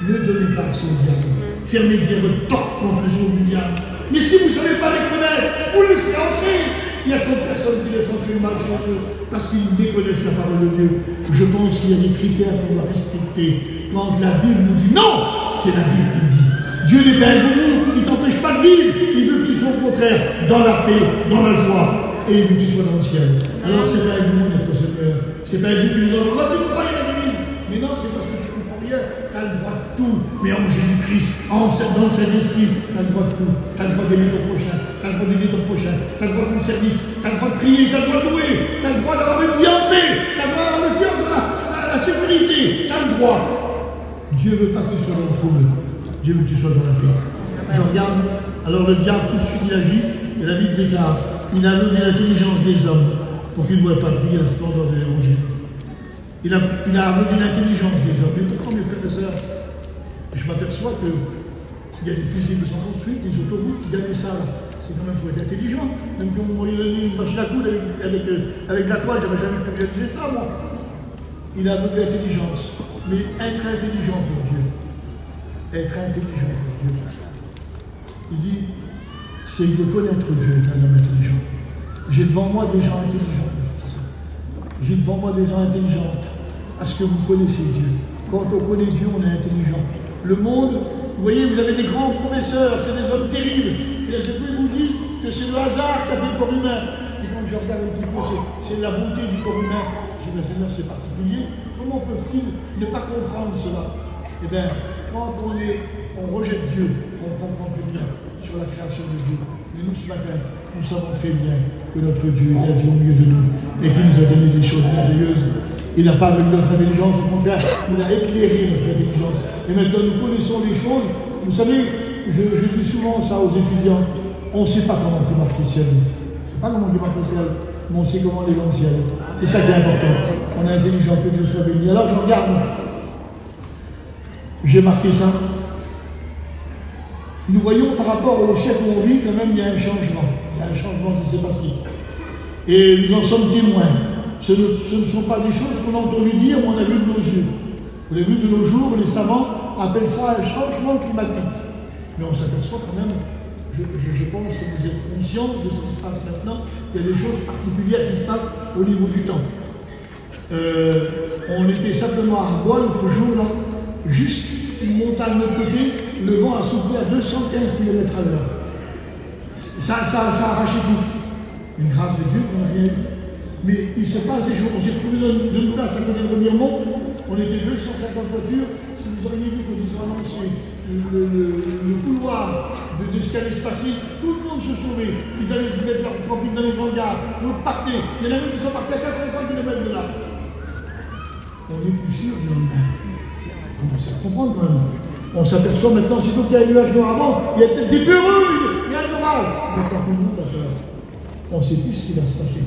Ne donnez pas accès au diable. Fermez bien votre porte contre le jour du diable. Mais si vous ne savez pas les connaître, vous le laisserez entrer. Il y a trop de personnes qui laissent entrer le mal chez eux parce qu'ils déconnaissent la parole de Dieu. Je pense qu'il y a des critères qu'on doit respecter. Quand la Bible nous dit non, c'est la Bible qui le dit. Dieu n'est pas un gourou, il ne t'empêche pas de vivre. Il veut que tu sois au contraire dans la paix, dans la joie, et il veut que tu sois dans le ciel. Alors c'est pas un gourou notre Seigneur. C'est pas un Dieu qui nous a dit, on a pu croire à l'église. Mais non, c'est parce que tu ne comprends rien. Tu as le droit de tout. Mais en Jésus-Christ, dans le Saint-Esprit, tu as le droit de tout. Tu as le droit d'aimer ton prochain. Tu as le droit d'aider ton prochain. Tu as le droit de rendre service. Tu as le droit de prier. Tu as le droit de louer. Tu as le droit d'avoir une vie en paix. Tu as le droit d'avoir le cœur de la sécurité. Tu as le droit. Dieu ne veut pas que tu sois dans le trouble. Dieu veut que tu sois dans la paix. Je regarde. Alors le diable, tout de suite, il agit. Et la Bible déclare il a donné l'intelligence des hommes pour qu'ils ne voient pas briller la splendeur de l'évangile. Il a aveuglé l'intelligence des hommes. Et pourtant, mes frères et sœurs, je m'aperçois qu'il y a des fusées qui sont construites, des autoroutes, il y a des salles. C'est quand même, il faut être intelligent. Même quand on lui donne une machine à coudre avec la toile, j'aurais jamais pu réaliser ça, moi. Il a aveuglé l'intelligence. Mais être intelligent pour Dieu. Être intelligent pour Dieu. Il dit, c'est de connaître Dieu, un homme intelligent. J'ai devant moi des gens intelligents. J'ai devant moi des gens intelligents. Parce que vous connaissez Dieu. Quand on connaît Dieu, on est intelligent. Le monde, vous voyez, vous avez des grands professeurs, c'est des hommes terribles. Et les épées vous disent que c'est le hasard qui a fait le corps humain. Et quand je regarde un petit peu, c'est la bonté du corps humain. Je dis, mais Seigneur, c'est particulier. Comment peuvent-ils ne pas comprendre cela? Eh bien, quand on rejette Dieu, on ne comprend plus bien sur la création de Dieu. Mais nous, ce matin, nous savons très bien que notre Dieu est un Dieu au milieu de nous et qu'il nous a donné des choses merveilleuses. Il n'a pas avec notre intelligence, au contraire, il a éclairé notre intelligence. Et maintenant, nous connaissons les choses. Vous savez, je dis souvent ça aux étudiants, on ne sait pas comment tu marches le ciel. On ne sait pas comment tu marches le ciel, mais on sait comment aller dans le ciel. C'est ça qui est important. On est intelligent, que Dieu soit béni. Alors, je regarde. J'ai marqué ça. Nous voyons par rapport au siècle où on vit, quand même, il y a un changement. Il y a un changement qui s'est passé. Et nous en sommes témoins. Ce ne sont pas des choses qu'on a entendu dire, mais on a vu de nos yeux. Vous l'avez vu de nos jours, les savants appellent ça un changement climatique. Mais on s'aperçoit quand même, je pense que vous êtes conscients de ce qui se passe maintenant. Il y a des choses particulières qui se passent au niveau du temps. On était simplement à Arbois l'autre jour, là, juste une montagne de l'autre côté, le vent a soufflé à 215 km à l'heure. Ça a arraché tout. Une grâce de Dieu qu'on n'a rien vu. Mais il se passe des choses. On s'est trouvé dans une place à côté de Remiremont. On était 250 voitures. si vous auriez vu quand ils ont annoncé le couloir de ce qui allait se passer, tout le monde se sauvait. Ils allaient se mettre leur camping dans les hangars, l'autre partait. Il y en a même qui sont partis à 400-500 km de là. On est plus sûr du lendemain. On commence à comprendre quand même. On s'aperçoit maintenant, sitôt qu'il y a un nuage noir avant, il y a peut-être des peureux, il y a un orage. Maintenant tout le monde a peur. On ne sait plus ce qui va se passer.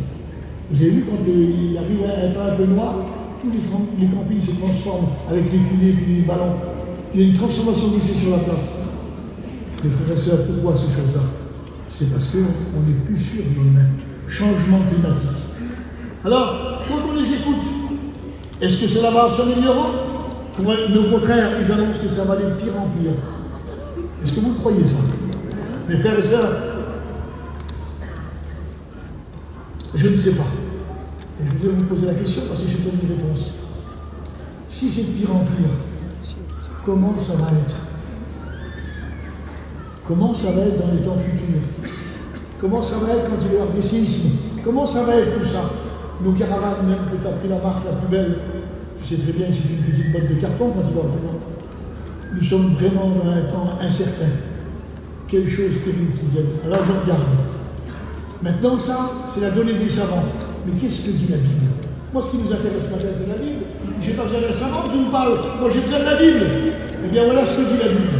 Vous avez vu quand il arrive un temps un peu noir, tous les campings se transforment avec les filets et les ballons. Il y a une transformation ici sur la place. Les frères et sœurs, pourquoi ces choses-là? C'est parce qu'on n'est plus sûr du lendemain. Changement climatique. Alors, quand on les écoute, est-ce que cela va s'améliorer? Au contraire, ils annoncent que ça va aller de pire en pire. Est-ce que vous croyez ça? Mes frères et sœurs, je ne sais pas. Et je vais vous poser la question parce que j'ai pas une réponse. Si c'est de pire en pire, comment ça va être? Comment ça va être dans les temps futurs? Comment ça va être quand il va y avoir des séismes? Comment ça va être tout ça? Nos caravanes, même que tu as pris la marque la plus belle, tu sais très bien que c'est une petite boîte de carton quand il va au. Nous sommes vraiment dans un temps incertain. Quelque chose terrible qui vient. Alors je regarde. Maintenant, ça, c'est la donnée des savants. Mais qu'est-ce que dit la Bible? Moi, ce qui nous intéresse ce matin, c'est la Bible. Je n'ai pas besoin d'un savant qui nous parle. Moi, j'ai besoin de la Bible. Eh bien, voilà ce que dit la Bible.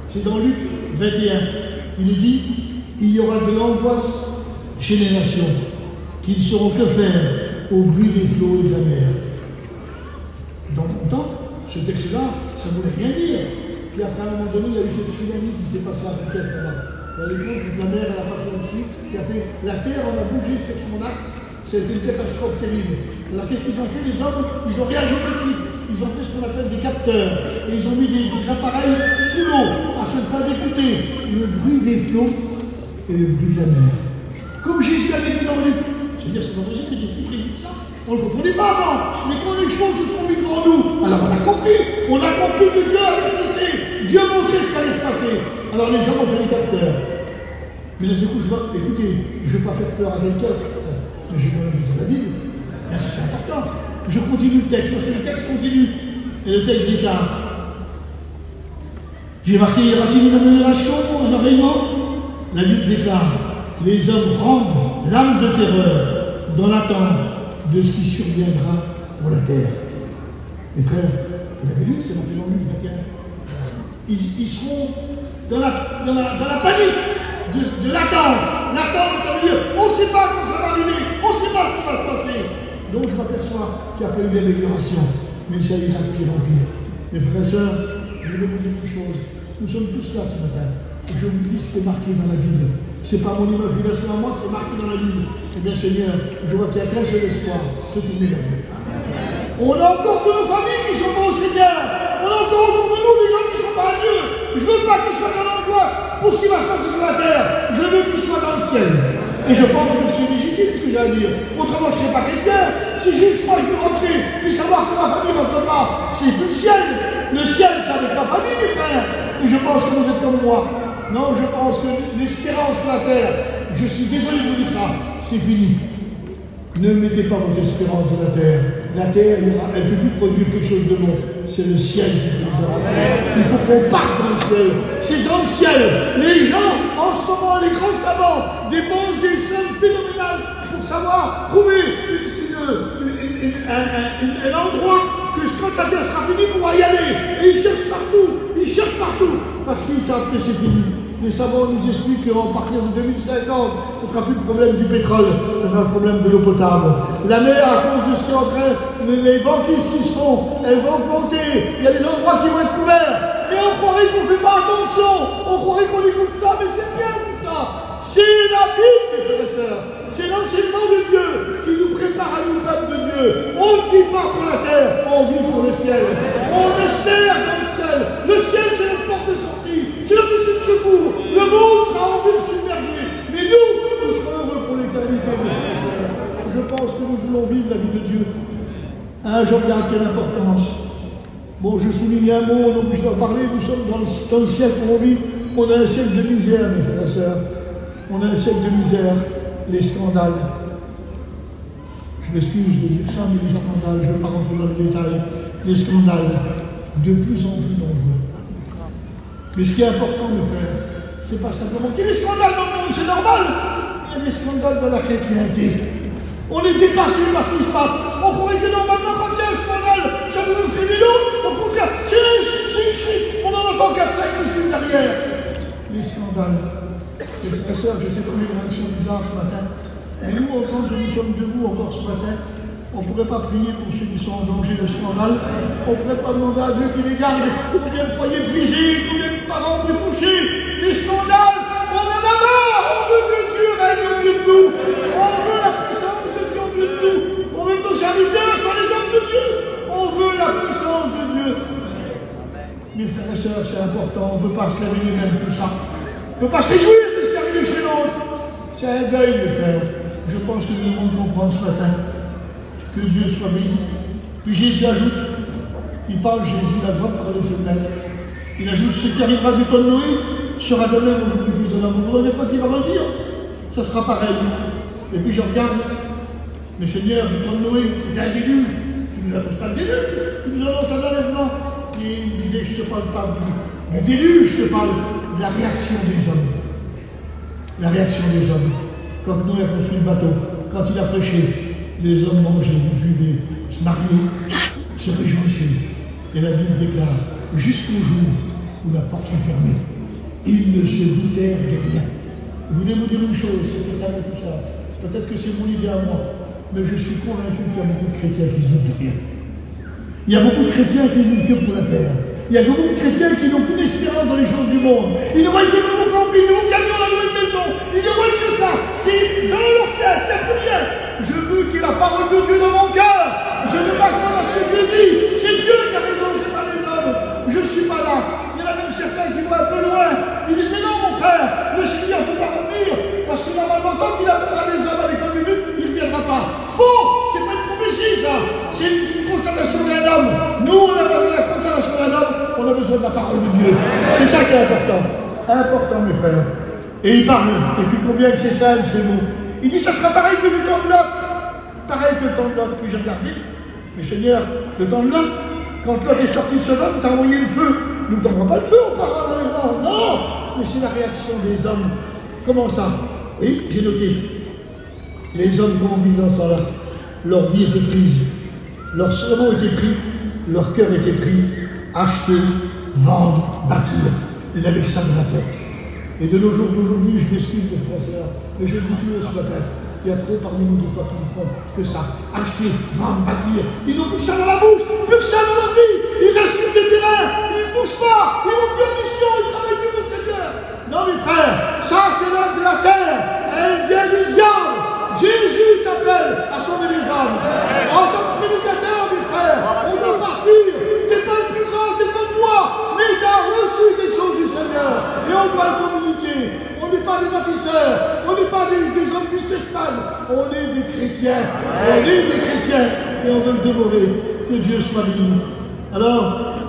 C'est dans Luc 21. Il est dit, il y aura de l'angoisse chez les nations, qui ne sauront que faire au bruit des flots et de la mer. Dans mon temps, ce texte-là, ça ne voulait rien dire. Puis après, à un moment donné, il y a eu cette tsunami qui s'est passé à la tête là-bas. Vous avez vu, toute la mer, elle a passé au-dessus, qui a fait la terre, on a bougé sur son acte. C'était une catastrophe terrible. Alors qu'est-ce qu'ils ont fait, les hommes? Ils ont réagi tout de suite. Ils ont fait ce qu'on appelle des capteurs. Et ils ont mis des appareils sous l'eau, à ce point d'écouter le bruit des flots et le bruit de la mer. Comme Jésus avait dit dans Luc. C'est-à-dire, c'est pas possible que Dieu prédit ça. On ne le comprenait pas avant. Mais quand les choses se sont mises devant nous, alors on a compris. On a compris que Dieu avertissait. Dieu montrait ce qui allait se passer. Alors les gens ont fait des capteurs. Mais là, ce coup, écoutez, je ne vais pas faire peur à quelqu'un, mais je vais quand même vous dire la Bible. Bien sûr, c'est important. Je continue le texte, parce que le texte continue. Et le texte déclare. J'ai marqué, y aura-t-il une amélioration, un enraillement? La Bible déclare, les hommes rendent l'âme de terreur dans l'attente de ce qui surviendra pour la terre. Mes frères, vous l'avez lu, c'est marqué dans Luc 21. Ils seront dans la panique de l'attente. L'attente, ça veut dire, on ne sait pas quand ça va arriver, on ne sait pas ce qui va se passer. Donc je m'aperçois qu'il n'y a pas eu d'amélioration, mais ça ira de pire en pire. Mes frères et sœurs, je vais vous dire une chose. Nous sommes tous là ce matin. Et je vous dis ce qui est marqué dans la Bible. Ce n'est pas mon imagination à moi, c'est marqué dans la Bible. Eh bien Seigneur, je vois qu'il y a qu'un seul espoir, c'est tourner vers Dieu. On a encore de nos familles qui sont pas au Seigneur. On a encore autour de nous des gens qui ne sont pas à Dieu. Je ne veux pas qu'ils soient dans l'angoisse pour ce qui va se passer sur la terre. Je veux qu'ils soient dans le ciel. Et je pense que c'est légitime ce que j'ai à dire. Autrement, je ne serais pas chrétien. Si juste moi, je veux rentrer, puis savoir que ma famille ne rentre pas, c'est plus le ciel. Le ciel, c'est avec ma famille, mes frères. Et je pense que vous êtes comme moi. Non, je pense que l'espérance sur la terre, je suis désolé de vous dire ça, c'est fini. Ne mettez pas votre espérance dans la terre. La terre, elle ne peut plus produire quelque chose de bon. C'est le ciel qui peut nous apporter. Il faut qu'on parte dans le ciel. C'est dans le ciel. Les gens, en ce moment, les grands savants, dépensent des sommes phénoménales pour savoir trouver un endroit que quand la terre sera finie, on va y aller. Et ils cherchent partout, parce qu'ils savent que c'est fini. Les savants nous expliquent qu'à partir de 2050, ce ne sera plus le problème du pétrole, ce sera le problème de l'eau potable. La mer, à cause de ce qui est en train, les banquises qui se font, elles vont augmenter, il y a des endroits qui vont être couverts. Mais on croirait qu'on ne fait pas attention, on croirait qu'on écoute ça, mais c'est bien tout ça. C'est la Bible, mes frères et sœurs. C'est l'enseignement de Dieu qui nous prépare à nous, peuple de Dieu. On ne vit pas pour la terre, on vit pour le ciel. On espère dans le ciel. Le ciel, c'est notre porte de sortie, c'est notre issue de secours. Le monde sera en ville submergé. Mais nous serons heureux pour l'éternité, mes frères et sœurs. Je pense que nous voulons vivre la vie de Dieu. Hein, je regarde quelle importance. Bon, je souligne un mot, donc je dois parler. Nous sommes dans le siècle où on vit. On a un siècle de misère, mes frères et sœurs. On a un siècle de misère, les scandales. Je m'excuse de dire ça, mais les scandales, je ne vais pas rentrer dans le détail. Les scandales. de plus en plus nombreux. Mais ce qui est important de faire, c'est pas simplement qu'il y ait des scandales dans le monde, c'est normal. Il y a des scandales dans la chrétienté. On est dépassé par ce qui se passe. On croirait que normalement, quand il y a un scandale, ça devrait freiner l'autre. Au contraire, c'est une suite. On en entend 4-5 qui suivent derrière. Les scandales. Et frères et sœurs, je sais pas une réaction bizarre ce matin. Mais nous, autant que nous sommes debout encore ce matin, on ne pourrait pas prier pour ceux qui sont en danger de scandale. On ne pourrait pas demander à Dieu qu'il les garde. Combien de foyers brisés, combien de parents plus touchés. Les scandales, on en a marre. On veut que Dieu règne au milieu de nous. On veut la puissance de Dieu au milieu de nous. On veut que nos serviteurs soient les hommes de Dieu. On veut la puissance de Dieu. Mes frères et sœurs, c'est important. On ne peut pas se laver les mains de tout ça. On ne peut pas se réjouir de ce qui arrive chez l'autre. C'est un deuil, mes frères. Je pense que tout le monde comprend ce matin. Que Dieu soit béni. Puis Jésus ajoute, il parle Jésus, la droite par les 7 mètres. Il ajoute, ce qui arrivera du temps de Noé sera de même au jour du Fils de l'homme. Vous voyez quand il va revenir, ça sera pareil. Et puis je regarde, le Seigneur du temps de Noé, c'était un déluge. Tu nous annonces pas le déluge, tu nous annonces un enlèvement. Et il me disait, je ne te parle pas du déluge, je te parle de la réaction des hommes. La réaction des hommes. Quand Noé a construit le bateau, quand il a prêché, les hommes mangeaient, buvaient, se mariaient, se réjouissaient. Et la Bible déclare, jusqu'au jour où la porte fut fermée, ils ne se doutèrent de rien. Je voulais vous dire une chose, c'est totalement tout ça. Peut-être que c'est mon idée à moi, mais je suis convaincu qu'il y a beaucoup de chrétiens qui se doutent de rien. Il y a beaucoup de chrétiens qui vivent que pour la terre. Il y a beaucoup de chrétiens qui n'ont qu'une espérance dans les choses du monde. Ils ne voient que le nouveau camping, le nouveau camion, la nouvelle maison. Ils ne voient que ça. C'est dans leur tête, il n'y a plus rien. Je veux qu'il y ait la parole de Dieu dans mon cœur. Je veux m'attendre à ce que Dieu dit. C'est Dieu qui a raison, ce n'est pas les hommes. Je ne suis pas là. Il y en a même certains qui voient un peu loin. Ils disent, mais non mon frère, le Seigneur ne peut pas revenir. Parce que normalement, tant qu'il appellera les hommes à l'école biblique, il ne viendra pas. Faux. C'est pas une prophétie ça. C'est une constatation d'un homme. Nous, on n'a pas besoin de la constatation d'un homme, on a besoin de la parole de Dieu. C'est ça qui est important. Important, mes frères. Et il parle. Et puis combien que c'est simple, ces mots. Il dit, ça sera pareil que le temps de Lot. Pareil que le temps de Lot. Puis j'ai regardé. Mais Seigneur, le temps de Lot, quand Lot est sorti de Sodome, t'as envoyé le feu. Nous ne t'envoie pas le feu, on parle d'enlèvement. Non. Mais c'est la réaction des hommes. Comment ça? Oui, j'ai noté. Les hommes, comment disent dans ça là, leur vie était prise. Leur cerveau était pris, leur cœur était pris, acheter, vendre, bâtir. Ils avaient ça dans la tête. Et de nos jours d'aujourd'hui, je m'excuse mes frères et sœurs, mais je le dis toujours ce matin, il y a trop parmi nous de fois qui font que ça. Acheter, vendre, bâtir. Ils n'ont plus que ça dans la bouche, plus que ça dans leur vie. Ils restent sur des terrains, ils ne bougent pas, ils n'ont plus de mission, ils travaillent plus pour le Seigneur. Non mes frères, ça c'est l'œuvre de la terre, elle vient du diable. Jésus t'appelle à sauver les âmes. En tant que prédicateur, mes frères, on doit partir. T'es pas le plus grand, t'es comme moi, mais t'as reçu quelque chose du Seigneur. Et on doit le communiquer. On n'est pas des bâtisseurs, on n'est pas des hommes d'Espagne. On est des chrétiens. On est des chrétiens. Et on veut le demeurer. Que Dieu soit béni. Alors,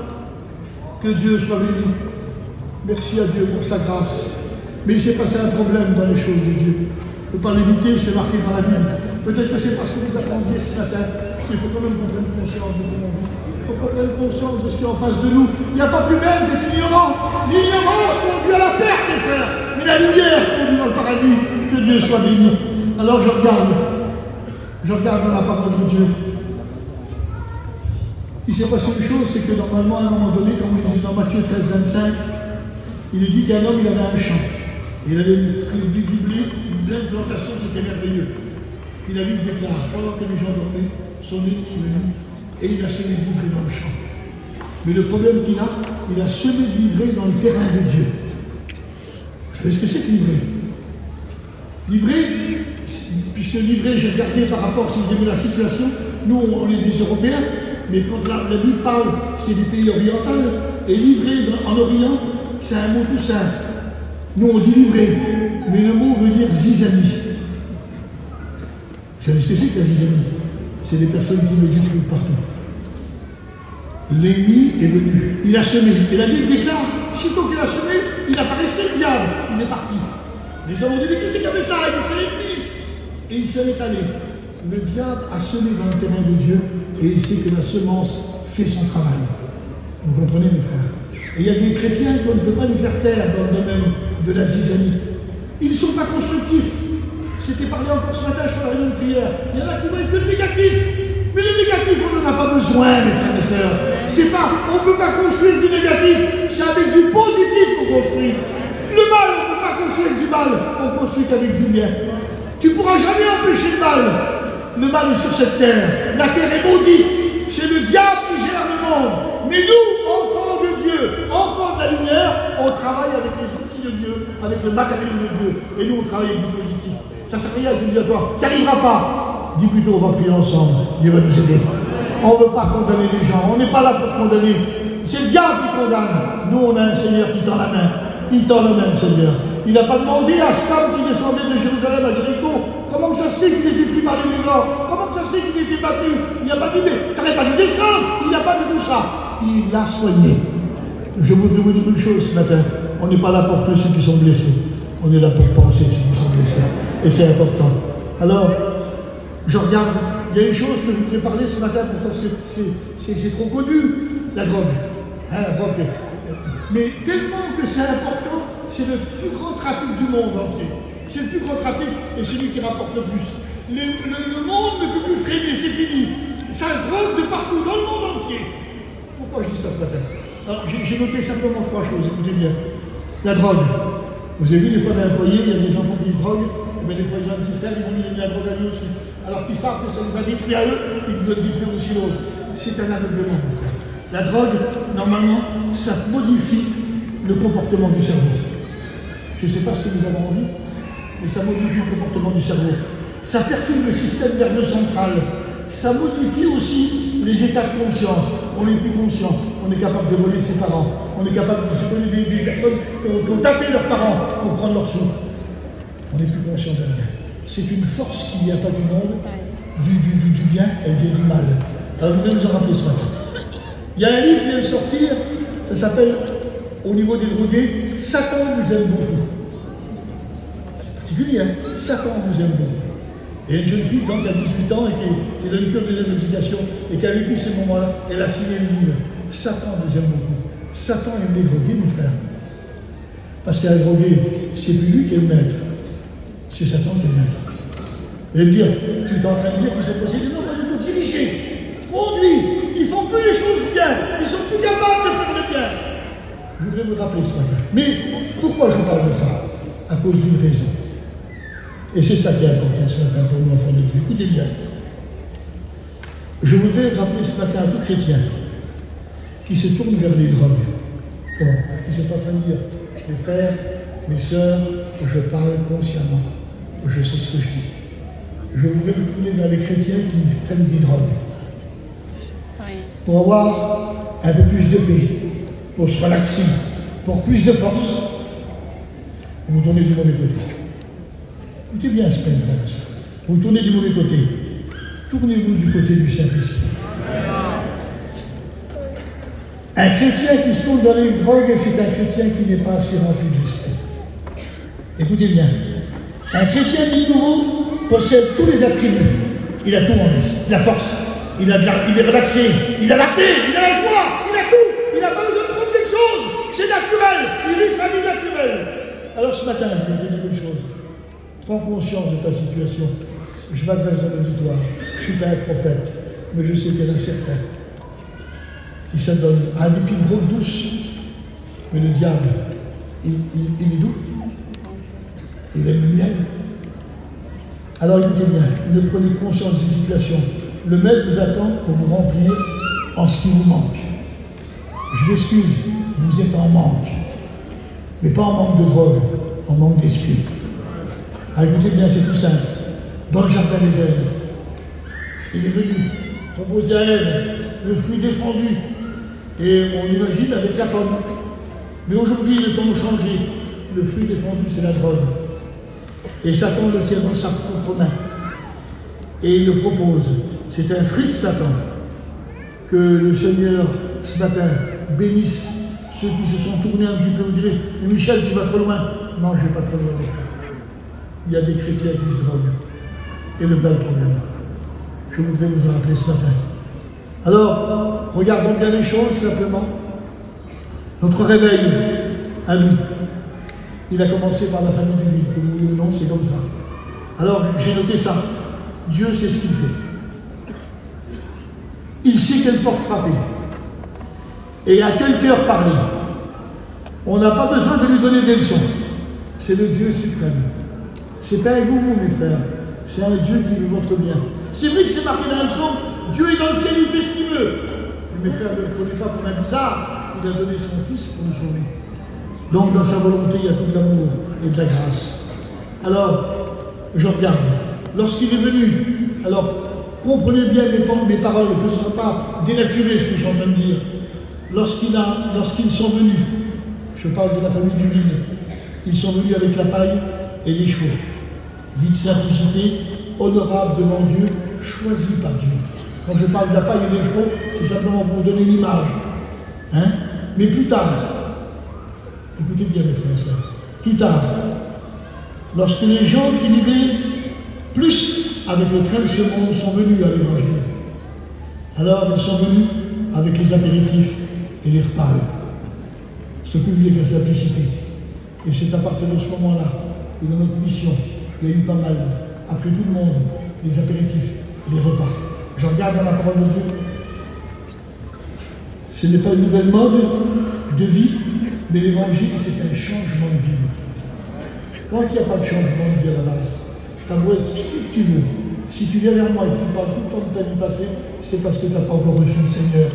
que Dieu soit béni. Merci à Dieu pour sa grâce. Mais il s'est passé un problème dans les choses de Dieu. Ne pas l'éviter, c'est marqué dans la Bible. Peut-être que c'est parce que vous attendiez ce matin. Il faut quand même qu'on prenne conscience de tout. Il faut qu'on prenne conscience de ce qui est en face de nous. Il n'y a pas plus belle d'être ignorant. L'ignorance conduit à la perte, mes frères. Mais la lumière conduit dans le paradis. Que Dieu soit béni. Alors je regarde dans la parole de Dieu. Il s'est passé une chose, c'est que normalement, à un moment donné, comme on le disait dans Matthieu 13, 25, il est dit qu'un homme, il avait un champ. Il avait du blé, une pleine plantation, c'était merveilleux. Il a lu le déclare, pendant que les gens dormaient, son ennemi est venu et il a semé l'ivraie dans le champ. Mais le problème qu'il a, il a semé l'ivraie dans le terrain de Dieu. Vous savez ce que c'est que l'ivraie? L'ivraie, puisque l'ivraie, j'ai regardé par rapport, si vous aimez la situation, nous on est des Européens, mais quand la Bible parle, c'est des pays orientaux, et l'ivraie en Orient, c'est un mot tout simple. Nous on dit livrer, mais le mot veut dire zizanie. Vous savez ce que c'est que la zizanie? C'est des personnes qui mettent du truc partout. L'ennemi est venu, il a semé. Et la Bible déclare, sitôt qu'il a semé, il n'a pas resté le diable, il est parti. Les hommes ont dit, mais qui c'est qui a fait ça? Il dit, c'est l'ennemi. Et il s'est étalé. Le diable a semé dans le terrain de Dieu et il sait que la semence fait son travail. Vous comprenez, mes frères? Et il y a des chrétiens qu'on ne peut pas les faire taire dans le domaine de la zizanie. Ils ne sont pas constructifs. C'était parlé encore ce matin sur la réunion de prière. Il y en a qui voient que le négatif. Mais le négatif, on n'en a pas besoin, mes frères et sœurs. C'est pas, on ne peut pas construire du négatif. C'est avec du positif qu'on construit. Le mal, on ne peut pas construire du mal. On construit qu'avec du bien. Tu ne pourras jamais empêcher le mal. Le mal est sur cette terre. La terre est maudite. C'est le diable qui gère le monde. Mais nous, enfants de Dieu, enfants de la lumière, on travaille avec les outils de Dieu, avec le matériel de Dieu. Et nous, on travaille avec du positif. Ça ne sert à rien de dire à toi, ça n'arrivera pas. Dis plutôt, on va prier ensemble. Dieu va nous aider. On ne veut pas condamner les gens. On n'est pas là pour condamner. C'est le diable qui condamne. Nous, on a un Seigneur qui tend la main. Il tend la main, le Seigneur. Il n'a pas demandé à ce femme qui descendait de Jérusalem à Jéricho comment ça se fait qu'il était pris par les migrants, comment ça se fait qu'il était battu. Il n'a pas dit, mais tu n'aurais pas dû descendre. Il n'a pas dit tout ça. Il l'a soigné. Je voudrais vous dire une chose ce matin. On n'est pas là pour tous ceux qui sont blessés. On est là pour penser ceux qui sont blessés. Et c'est important. Alors, je regarde, il y a une chose que je voudrais parler ce matin, pourtant c'est trop connu, la drogue. Hein, la drogue. Mais tellement que c'est important, c'est le plus grand trafic du monde entier. C'est le plus grand trafic et celui qui rapporte le plus. Le monde ne peut plus freiner, c'est fini. Ça se drogue de partout, dans le monde entier. Pourquoi je dis ça ce matin? Alors, j'ai noté simplement 3 choses, écoutez bien. La drogue. Vous avez vu, des fois, dans un foyer, il y a des enfants qui se droguent. Et bien, des fois, ils ont un petit frère, ils vont lui donner la drogue à lui aussi. Alors qu'ils savent que ça les va détruire à eux, ils veulent détruire aussi l'autre. C'est un aveuglement, mon frère. La drogue, normalement, ça modifie le comportement du cerveau. Je ne sais pas ce que nous avons envie, mais ça modifie le comportement du cerveau. Ça perturbe le système nerveux central. Ça modifie aussi les états de conscience. On n'est plus conscient. On est capable de voler ses parents. On est capable de... Je connais des personnes qui ont tapé leurs parents pour prendre leurs sous. On n'est plus conscient de rien. C'est une force qui n'y a pas du monde, du bien, elle vient du mal. Alors je voudrais nous en rappeler ce matin. Il y a un livre qui vient de sortir, ça s'appelle, au niveau des drogués, Satan nous aime beaucoup. C'est particulier, hein? Satan nous aime beaucoup. Et une jeune fille, donc, qui a 18 ans et qui est dans le cœur de l'intoxication et qui a vécu ces moments-là, elle a signé le livre. Satan nous aime beaucoup. Satan aime les drogués, mon frère. Parce qu'un drogué, c'est plus lui qui est le maître. C'est Satan qui est le maître. Et me dire, tu es en train de dire qu'ils sont possédés? Non, pas du tout. Dirigés, conduits. Ils font plus les choses bien. Ils sont plus capables de faire le bien. Je voudrais vous rappeler ce matin. Mais pourquoi je vous parle de ça? À cause d'une raison. Et c'est ça qui est important ce matin pour nous, enfants de Dieu. Écoutez bien. Je voudrais rappeler ce matin à tout chrétien qui se tourne vers les drogues. Comment? Je ne suis pas en train de dire, mes frères, mes sœurs, je parle consciemment. Je sais ce que je dis. Je voudrais me tourner vers les chrétiens qui prennent des drogues. Pour avoir un peu plus de paix, pour se relaxer, pour plus de force. Vous tournez du mauvais côté. Écoutez bien ce frère. Vous tournez du mauvais côté. Tournez-vous du côté du Saint-Esprit. Un chrétien qui se tourne vers les drogues, c'est un chrétien qui n'est pas assez rempli de l'esprit. Écoutez bien. Un chrétien dit nouveau possède tous les attributs. Il a tout en lui. La force. Il est relaxé. Il a la paix. Il a la joie. Il a tout. Il n'a pas besoin de prendre quelque chose. C'est naturel. Il vit sa vie naturelle. Alors ce matin, je vais te dire une chose. Prends conscience de ta situation. Je m'adresse à l'auditoire. Je ne suis pas un prophète, mais je sais qu'il y en a certains qui s'adonnent à des petites drogues douces. Mais le diable, il est doux. Il aime le miel. Alors écoutez bien, ne prenez conscience de cette situation. Le maître vous attend pour vous remplir en ce qui vous manque. Je m'excuse, vous êtes en manque. Mais pas en manque de drogue, en manque d'esprit. Alors écoutez bien, c'est tout simple. Dans le jardin d'Éden, il est venu proposer à Ève le fruit défendu. Et on imagine avec la pomme. Mais aujourd'hui, le temps a changé. Le fruit défendu, c'est la drogue. Et Satan le tient dans sa propre main. Et il le propose. C'est un fruit de Satan. Que le Seigneur, ce matin, bénisse ceux qui se sont tournés un petit peu. Vous direz, mais Michel, tu vas trop loin. Non, je ne vais pas trop loin. Il y a des chrétiens qui se droguent. Et le vrai problème. Je voudrais vous en rappeler ce matin. Alors, regardons bien les choses simplement. Notre réveil, à nous, il a commencé par la famille du vide, que vous voulez ou non, c'est comme ça. Alors, j'ai noté ça. Dieu sait ce qu'il fait. Il sait quelle porte frapper. Et à quel cœur parler. On n'a pas besoin de lui donner des leçons. C'est le Dieu suprême. C'est pas un gourou, mes frères. C'est un Dieu qui nous montre bien. C'est vrai que c'est marqué dans le psaume, Dieu est dans le ciel, il fait ce qu'il veut. Mais mes frères, ne le prenez pas pour un bizarre. Il a donné son Fils pour nous sauver. Donc, dans sa volonté, il y a tout de l'amour et de la grâce. Alors, je regarde. Lorsqu'il est venu, alors, comprenez bien mes paroles, que ce ne soit pas dénaturé ce que je suis en train de dire. Lorsqu'ils sont venus, je parle de la famille du vide, ils sont venus avec la paille et les chevaux. Vie de simplicité, honorable devant Dieu, choisi par Dieu. Quand je parle de la paille et des chevaux, c'est simplement pour vous donner une image. Hein? Mais plus tard, écoutez bien mes frères et sœurs, plus tard, lorsque les gens qui vivaient plus avec le train de ce monde sont venus à l'évangile, alors ils sont venus avec les apéritifs et les repas. Ce public avec la simplicité. Et c'est à partir de ce moment-là, que dans notre mission, il y a eu pas mal, après tout le monde, les apéritifs, les repas. Je regarde dans la parole de Dieu. Ce n'est pas une nouvelle mode de vie, mais l'évangile, c'est un changement de vie. Quand il n'y a pas de changement de vie à la base, tu as beau être ce que tu veux. Si tu viens vers moi et que tu parles tout le temps de ta vie passée, c'est parce que tu n'as pas encore reçu le Seigneur.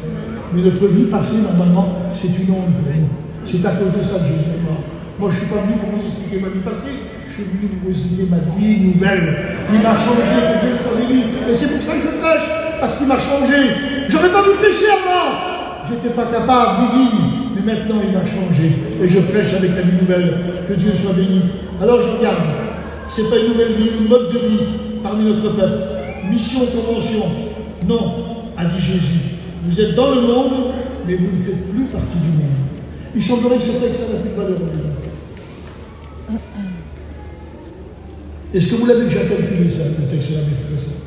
Mais notre vie passée, normalement, c'est une honte pour nous. C'est à cause de ça que Jésus est mort. Moi, je ne suis pas venu pour vous expliquer ma vie passée, je suis venu pour vous expliquer ma vie nouvelle. Il m'a changé, que Dieu soit béni. Et c'est pour ça que je prêche, parce qu'il m'a changé. J'aurais pas pu prêcher avant. J'étais pas capable, ni digne. Mais maintenant, il m'a changé. Et je prêche avec la vie nouvelle. Que Dieu soit béni. Alors, je regarde. Ce n'est pas une nouvelle vie, une mode de vie parmi notre peuple. Mission, convention. Non, a dit Jésus. Vous êtes dans le monde, mais vous ne faites plus partie du monde. Il semblerait que ce texte n'a plus de valeur au monde. Est-ce que vous l'avez déjà calculé, ça, le texte-là, mes frères et sœurs?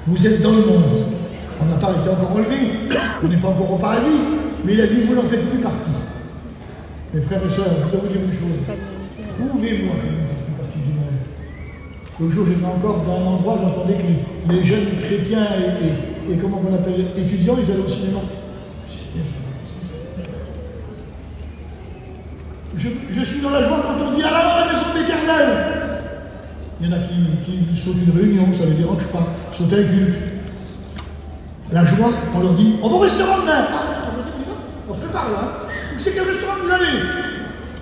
Vous êtes dans le monde. On n'a pas été encore enlevé. On n'est pas encore au paradis. Mais il a dit, vous n'en faites plus partie. Mes frères et sœurs, je dois vous dire une chose. Prouvez-moi que vous ne faites plus partie du monde. L'autre jour, j'étais encore dans un endroit, j'entendais que les jeunes chrétiens et comment on appelle, étudiants, ils allaient au cinéma. Je suis dans la joie quand on dit « Alors, la maison de l'Éternel !» Il y en a qui sautent une réunion, ça ne les dérange pas, sautent un culte. La joie, on leur dit « On va au restaurant demain !» On se prépare là. C'est quel restaurant vous allez?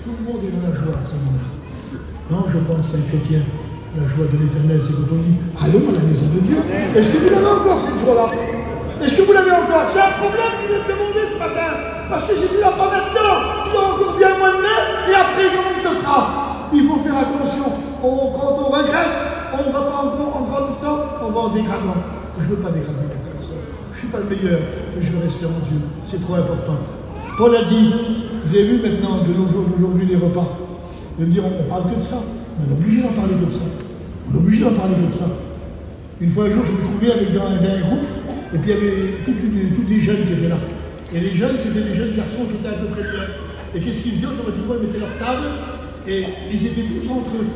Tout le monde est dans la joie à ce moment-là. Non, je pense qu'un chrétien, la joie de l'Éternel, c'est quand on dit « Allons à la maison de Dieu !» Est-ce que vous l'avez encore cette joie-là? Est-ce que vous l'avez encore? C'est un problème que vous me demandez ce matin. Parce que si tu ne l'as pas maintenant, tu l'as encore bien moins demain, et après, comment ce sera? Il faut faire attention. Quand on régresse, on ne va pas en grandissant, on va en dégradant. Je ne veux pas dégrader la personne. Je ne suis pas le meilleur, mais je veux rester en Dieu. C'est trop important. Paul a dit, vous avez vu maintenant, de nos jours d'aujourd'hui, les repas. Vous allez me dire, on ne parle que de ça. On est obligé d'en parler que de ça. On est obligé d'en parler que de ça. Une fois un jour, je me trouvais avec un groupe, et puis il y avait tous des jeunes qui étaient là. Et les jeunes, c'était des jeunes garçons qui étaient à peu près bien. Et qu'est-ce qu'ils faisaient? Automatiquement, ils mettaient leur table, et ils étaient tous entre eux.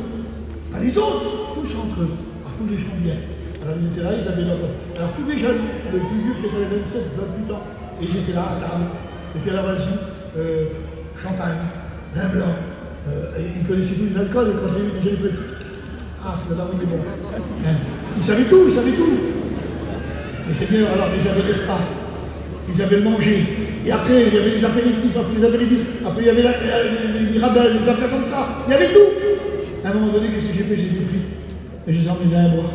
Pas les autres, tous entre eux. Alors tous les gens bien. Alors ils étaient là, ils avaient leur... Alors tous les jeunes, le plus vieux peut-être avait 27, 28 ans, et ils étaient là à table. Et puis alors vas-y, champagne, vin blanc, ils connaissaient tous les alcools, et quand j'ai vu les jeunes, ah, le daron est bon. Hein. Ils savaient tout, ils savaient tout. Mais c'est bien, alors ils avaient des repas, ils avaient le manger. Et après, il y avait les apéritifs, après il y avait les rabais, les affaires comme ça. Il y avait tout. À un moment donné, qu'est-ce que j'ai fait? Je les ai pris. Et je les ai emmenés à boire.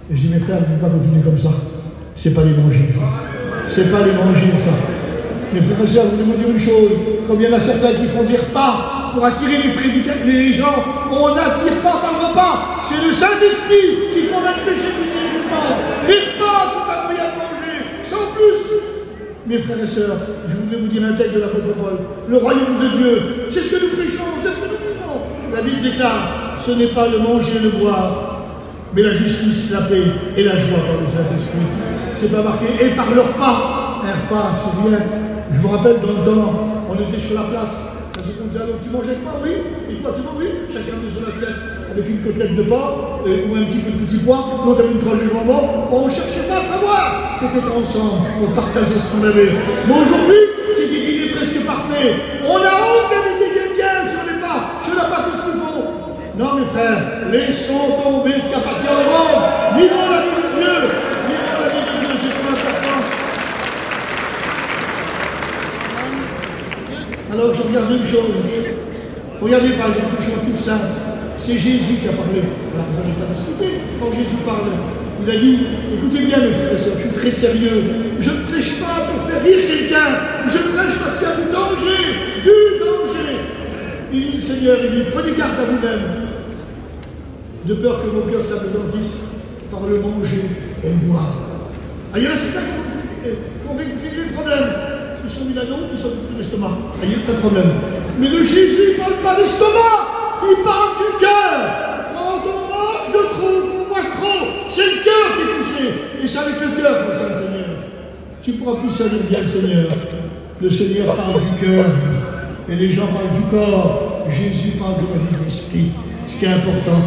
Et je dis, mes frères, ne pouvez pas continuer comme ça. C'est pas l'évangile, ça. C'est pas l'évangile, ça. Mes frères et sœurs, vous voulez me dire une chose. Comme il y en a certains qui font des repas pour attirer les gens, on n'attire pas par le repas. C'est le Saint-Esprit qui convainc le péché du musulman. Les repas, c'est un moyen de manger, sans plus. Mes frères et sœurs, je voulais vous dire un texte de l'apôtre Paul. Le royaume de Dieu, c'est ce que nous prêchons, c'est ce que nous vivons. La Bible déclare, ce n'est pas le manger et le boire, mais la justice, la paix et la joie par le Saint-Esprit. C'est pas marqué, et par le repas. Un repas, c'est bien. Je me rappelle dans le temps, on était sur la place. On s'est dit à l'autre, tu manges avec moi? Oui. Et toi, tu manges? Oui. Chacun avait son assiette avec une côtelette de porc ou un petit peu de petit pois. L'autre avait une tranche de jambon. On ne cherchait pas à savoir. C'était ensemble. On partageait ce qu'on avait. Mais aujourd'hui, c'est des dîners presque parfaits. On a honte d'inviter quelqu'un si on n'est pas. Je n'ai pas tout ce qu'il faut. Non, mes frères, laissons tomber ce qui appartient au monde. Vivons la vie de Dieu. Vivons la vie de Dieu, c'est trop important. Alors, je regarde une chose. Regardez par exemple une chose toute simple. C'est Jésus qui a parlé. Alors, vous n'avez pas discuté quand Jésus parle. Il a dit, écoutez bien mes frères et sœurs, je suis très sérieux. Je ne prêche pas pour faire rire quelqu'un. Je prêche parce qu'il y a du danger. Du danger. Il dit, Seigneur, il dit, prenez garde à vous-même. De peur que vos cœurs s'apesantissent par le manger et le boire. Ah, il y en a certains qui ont réglé le problème. Ils sont mis l'anneau, ils sont mis l'estomac. Ah, il y a pas de problème. Mais le Jésus, il ne parle pas d'estomac, il parle du cœur. Quand on mange de trop, on boit trop, c'est le cœur qui est touché. Et c'est avec le cœur qu'on sent le Seigneur. Tu ne pourras plus servir bien le Seigneur. Le Seigneur parle du cœur. Et les gens parlent du corps. Jésus parle de la vie de l'esprit. Ce qui est important.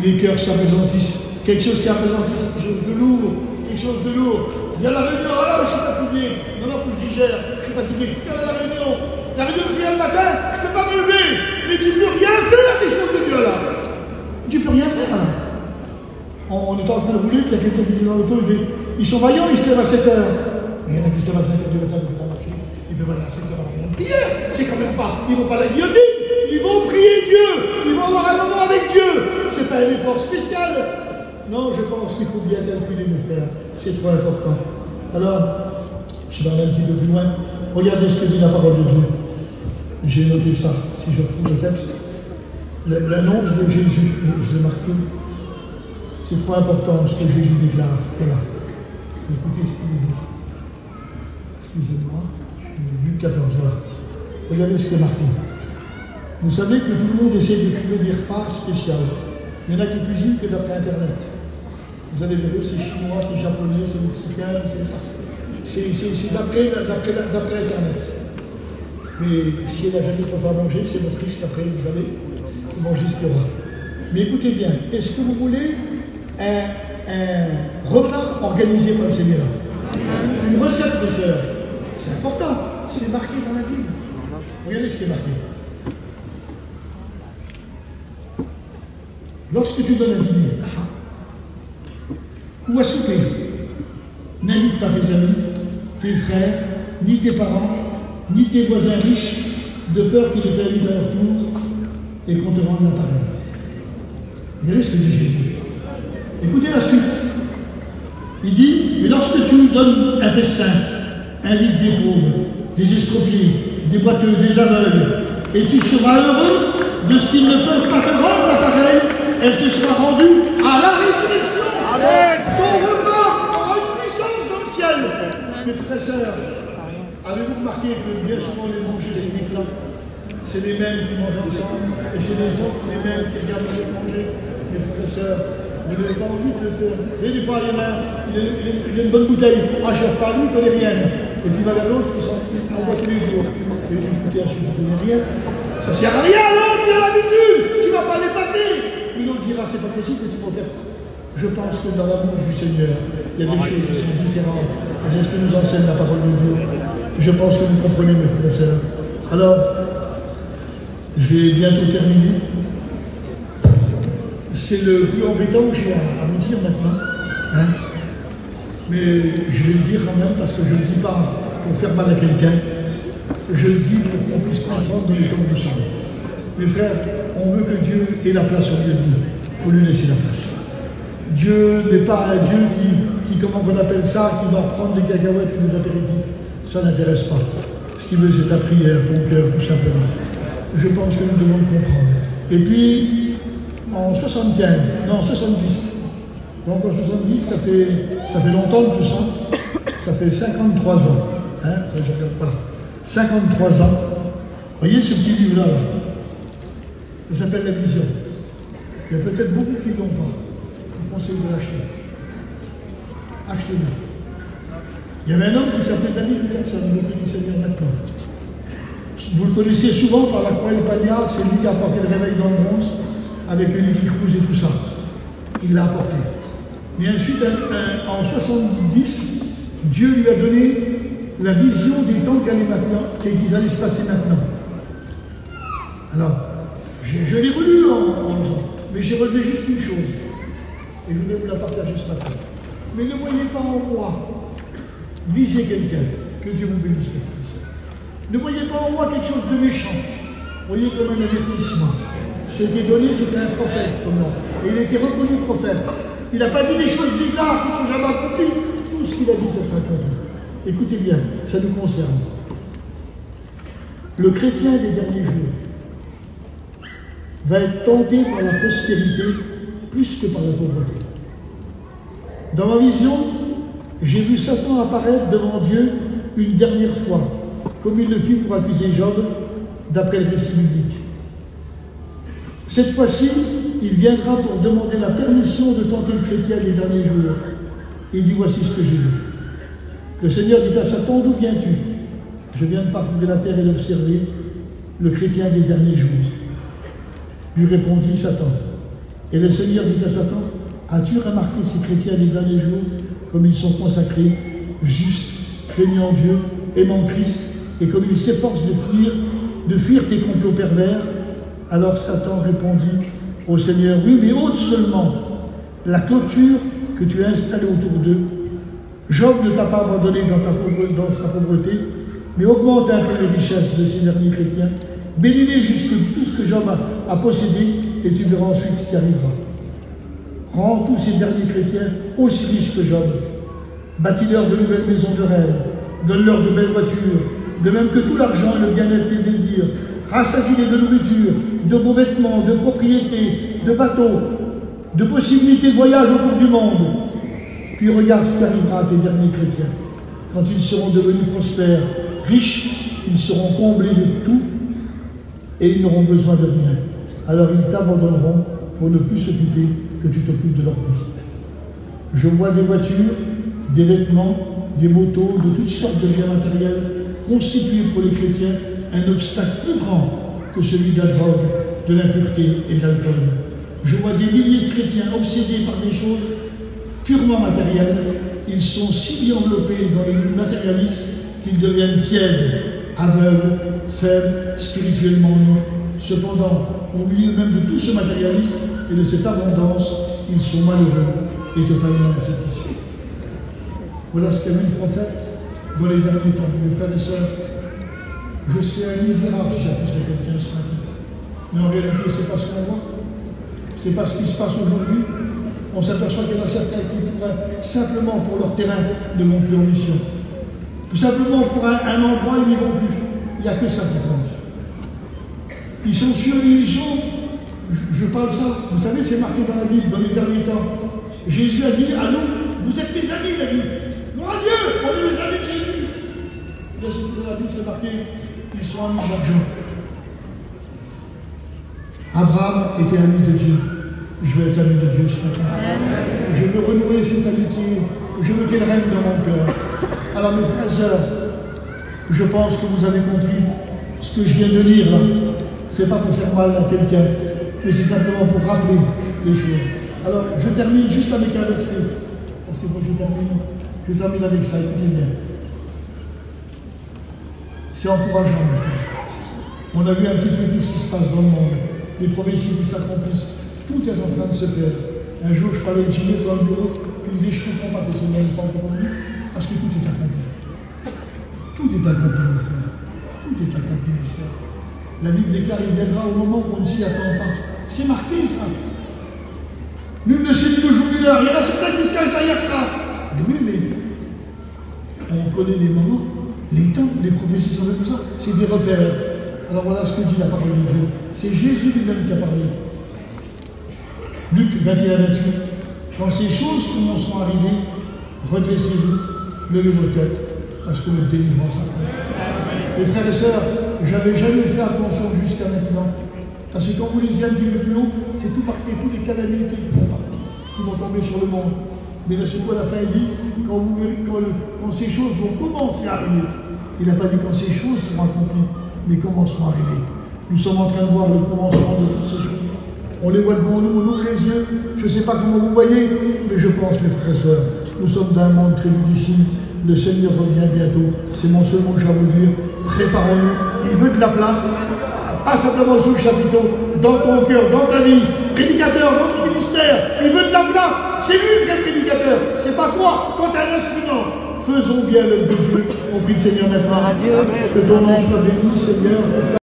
Les cœurs s'apesantissent. Quelque chose qui apesantisse, quelque chose de lourd. Quelque chose de lourd. Il y a la réunion, alors je suis fatigué. Non, il faut que je digère. Je suis fatigué. Il y a la réunion. La réunion depuis le matin, je ne peux pas me lever. Mais tu ne peux rien faire des choses de Dieu là. Tu ne peux rien faire là. On était en train de rouler, puis il y a quelqu'un qui disait dans l'auto, ils sont vaillants, ils se lèvent à 7 heures. Mais il y en a qui se lèvent à 5 heures du matin, ils ne peuvent pas marcher. Ils peuvent aller à 7 heures avant de prier. C'est quand même pas. Ils ne vont pas à la guillotine. Ils vont prier Dieu. Ils vont avoir un moment avec Dieu. Ce n'est pas un effort spécial. Non, je pense qu'il faut bien calculer, mes frères. C'est trop important. Alors, je vais aller un petit peu plus loin. Regardez ce que dit la parole de Dieu. J'ai noté ça, si je retrouve le texte. L'annonce de Jésus, je l'ai marqué. C'est trop important ce que Jésus déclare. Voilà. Écoutez ce qu'il dit. Excusez-moi, je suis Luc 14, voilà. Regardez ce qui est marqué. Vous savez que tout le monde essaie de trouver des repas spéciaux. Il y en a qui cuisinent que d'après Internet. Vous allez voir, c'est chinois, c'est japonais, c'est mexicain, c'est d'après Internet. Mais si elle n'a jamais trop à manger, c'est votre risque après, vous allez manger ce qu'il y aura. Mais écoutez bien, est-ce que vous voulez un repas organisé par le Seigneur? Une recette, mes sœurs. C'est important, c'est marqué dans la Bible. Regardez ce qui est marqué. Lorsque tu donnes un dîner ou à souper, n'invite pas tes amis, tes frères, ni tes parents, ni tes voisins riches, de peur qu'ils ne t'invitent à leur tour et qu'on te rende l'appareil. Regardez ce que dit Jésus. Écoutez la suite. Il dit, mais lorsque tu donnes un festin, invite des pauvres, des estropiés, des boiteux, des aveugles, et tu seras heureux de ce qu'ils ne peuvent pas te rendre l'appareil, elle te sera rendue à la résurrection. Amen. Ton repas aura une puissance dans le ciel. Mes frères et sœurs, avez-vous remarqué que bien souvent les mangeurs là, c'est les mêmes qui mangent ensemble, et c'est les autres, les mêmes qui regardent les autres manger. Mes frères et sœurs, vous n'avez pas envie de le faire. Et des fois, il y en a, il a une bonne bouteille. Ah, je ne pas lui, il ne connaît rien. Et puis il va vers l'autre, il s'envoie tous les jours. Il fait une bouteille à celui qui ne connaît rien. Ça ne sert à rien, l'autre, il a l'habitude. Tu ne vas pas l'épater. Puis l'autre dira, c'est pas possible que tu peux faire ça. Je pense que dans l'amour du Seigneur, il y a des choses qui sont différentes. C'est ce que nous enseigne la parole de Dieu. Je pense que vous comprenez, mes frères et sœurs. Alors, je vais bientôt terminer. C'est le plus embêtant que j'ai à vous dire maintenant. Hein? Mais je vais le dire quand même parce que je ne le dis pas pour faire mal à quelqu'un. Je le dis pour qu'on puisse comprendre dans les temps où nous sommes. Mes frères, on veut que Dieu ait la place au milieu de nous. Il faut lui laisser la place. Dieu n'est pas un Dieu qui, comment on appelle ça, qui va prendre des cacahuètes ou des apéritifs. Ça n'intéresse pas. Ce qu'il veut, c'est ta prière, ton cœur, tout simplement. Je pense que nous devons le comprendre. Et puis, en 75, non, 70. Donc en 70, ça fait longtemps tout ça. Ça fait 53 ans. Hein, ça, je ne regarde pas. 53 ans. Voyez ce petit livre-là, là. Ça s'appelle La Vision. Il y a peut-être beaucoup qui ne l'ont pas. Je vous conseille de l'acheter. Achetez-le. Il y avait un homme qui s'appelait David Wilkerson, il est du Seigneur maintenant. Vous le connaissez souvent par la croix et le pagnard, c'est lui qui a apporté le réveil dans le monde, avec le Niki Cruz et tout ça. Il l'a apporté. Mais ensuite, en 70, Dieu lui a donné la vision des temps qu'ils allaient se passer maintenant. Alors, je l'ai relu en mais j'ai relevé juste une chose, et je voulais vous la partager ce matin. Mais ne voyez pas en moi viser quelqu'un, que Dieu vous bénisse. Ne voyez pas en moi quelque chose de méchant, voyez comme un avertissement. C'était donné, c'était un prophète, ce homme-là, et il était reconnu prophète. Il n'a pas dit des choses bizarres qui ne sont jamais accomplies. Tout ce qu'il a dit, ça sera accompli. Écoutez bien, ça nous concerne. Le chrétien des derniers jours va être tenté par la prospérité plus que par la pauvreté. Dans ma vision, j'ai vu Satan apparaître devant Dieu une dernière fois, comme il le fit pour accuser Job, d'après le récit biblique. Cette fois-ci, il viendra pour demander la permission de tenter le chrétien des derniers jours. Il dit, voici ce que j'ai vu. Le Seigneur dit à Satan, d'où viens-tu? Je viens de parcourir la terre et d'observer le chrétien des derniers jours. Lui répondit Satan. Et le Seigneur dit à Satan, as-tu remarqué ces chrétiens des derniers jours, comme ils sont consacrés, justes, craignant Dieu, aimant Christ, et comme ils s'efforcent de fuir tes complots pervers? Alors Satan répondit au Seigneur, oui, mais ôte seulement la clôture que tu as installée autour d'eux. Job ne t'a pas abandonné dans sa pauvreté, mais augmente un peu les richesses de ces derniers chrétiens. Bénis-les jusque tout ce que Job a possédé, et tu verras ensuite ce qui arrivera. Rends tous ces derniers chrétiens aussi riches que Job. Bâtis-leur de nouvelles maisons de rêve. Donne-leur de belles voitures, de même que tout l'argent et le bien-être des désirs. Rassasie-les de nourriture, de beaux vêtements, de propriétés, de bateaux, de possibilités de voyage autour du monde. Puis regarde ce qui arrivera à tes derniers chrétiens. Quand ils seront devenus prospères, riches, ils seront comblés de tout et ils n'auront besoin de rien. Alors ils t'abandonneront pour ne plus s'occuper que tu t'occupes de leur vie. Je vois des voitures, des vêtements, des motos, de toutes sortes de biens matériels constitués pour les chrétiens un obstacle plus grand que celui de la drogue, de l'impureté et de l'alcool. Je vois des milliers de chrétiens obsédés par des choses purement matérielles. Ils sont si bien enveloppés dans le matérialisme qu'ils deviennent tièdes, aveugles, faibles, spirituellement non. Cependant, au milieu même de tout ce matérialisme et de cette abondance, ils sont malheureux et totalement insatisfaits. Voilà ce qu'a vu le prophète dans les derniers temps. Mes frères et sœurs, je suis un misérable si j'accuse quelqu'un ce matin. Mais en réalité, ce n'est pas ce qu'on voit. Ce n'est pas ce qui se passe aujourd'hui. On s'aperçoit qu'il y en a certains qui pourraient, simplement pour leur terrain, ne vont plus en mission. Tout simplement pour un endroit, ils n'y vont plus. Il n'y a que ça qui compte. Ils sont sûrs, je parle ça, vous savez, c'est marqué dans la Bible, dans les derniers temps. Jésus a dit à nous, vous êtes mes amis, il a dit. Gloire à Dieu, on est les amis de Jésus. Dans la Bible, c'est marqué, ils sont amis d'argent. Abraham était ami de Dieu. Je veux être ami de Dieu ce matin. Je veux renouer cette amitié. Je veux qu'elle règne dans mon cœur. Alors mes frères et sœurs, je pense que vous avez compris ce que je viens de lire là. Ce n'est pas pour faire mal à quelqu'un, mais c'est simplement pour rappeler les choses. Alors je termine juste avec un verset. Parce que moi je termine avec ça, écoutez bien. C'est encourageant, mes frères. On a vu un petit peu tout ce qui se passe dans le monde. Les prophéties qui s'accomplissent. Tout est en train de se faire. Un jour, je parlais de Jimmy dans le bureau, puis il disait, je ne comprends pas que ce n'est pas encore venu, parce que tout est accompli. Tout est accompli, mes frères. Tout est accompli, mes frères. La Bible déclare, il viendra au moment où on ne s'y attend pas. C'est marqué, ça. Nul ne sait ni le jour ni l'heure. Il y en a certains qui se cachent derrière ça. Mais oui, mais on connaît les moments, les temps, les prophéties sont comme ça. C'est des repères. Alors voilà ce que dit la parole de Dieu. C'est Jésus lui-même qui a parlé. Luc 21-28. Quand ces choses commenceront à arriver, redressez-vous, levez vos têtes, parce que notre délivrance approche. Les frères et sœurs, j'avais jamais fait attention jusqu'à maintenant. Parce que quand vous lisez un petit peu plus haut, c'est tout marqué, toutes les calamités qui vont tomber sur le monde. Mais le second à la fin dit, quand ces choses vont commencer à arriver, il n'a pas dit quand ces choses seront accomplies. les commencements arrivés. Nous sommes en train de voir le commencement de toutes ces choses. On les voit devant nous, on ouvre les yeux. Je ne sais pas comment vous voyez, mais je pense, mes frères et sœurs, nous sommes dans un monde très difficile. Le Seigneur revient bientôt. C'est mon seul mot que j'ai à vous dire. Préparons-nous. Il veut de la place. Pas simplement sous le chapiteau, dans ton cœur, dans ta vie. Prédicateur, dans ton ministère. Il veut de la place. C'est lui le vrai prédicateur. C'est pas toi. Toi, t'es un instrument. Faisons bien l'œuvre de Dieu. On prie le Seigneur maintenant. Que ton nom soit béni, Seigneur.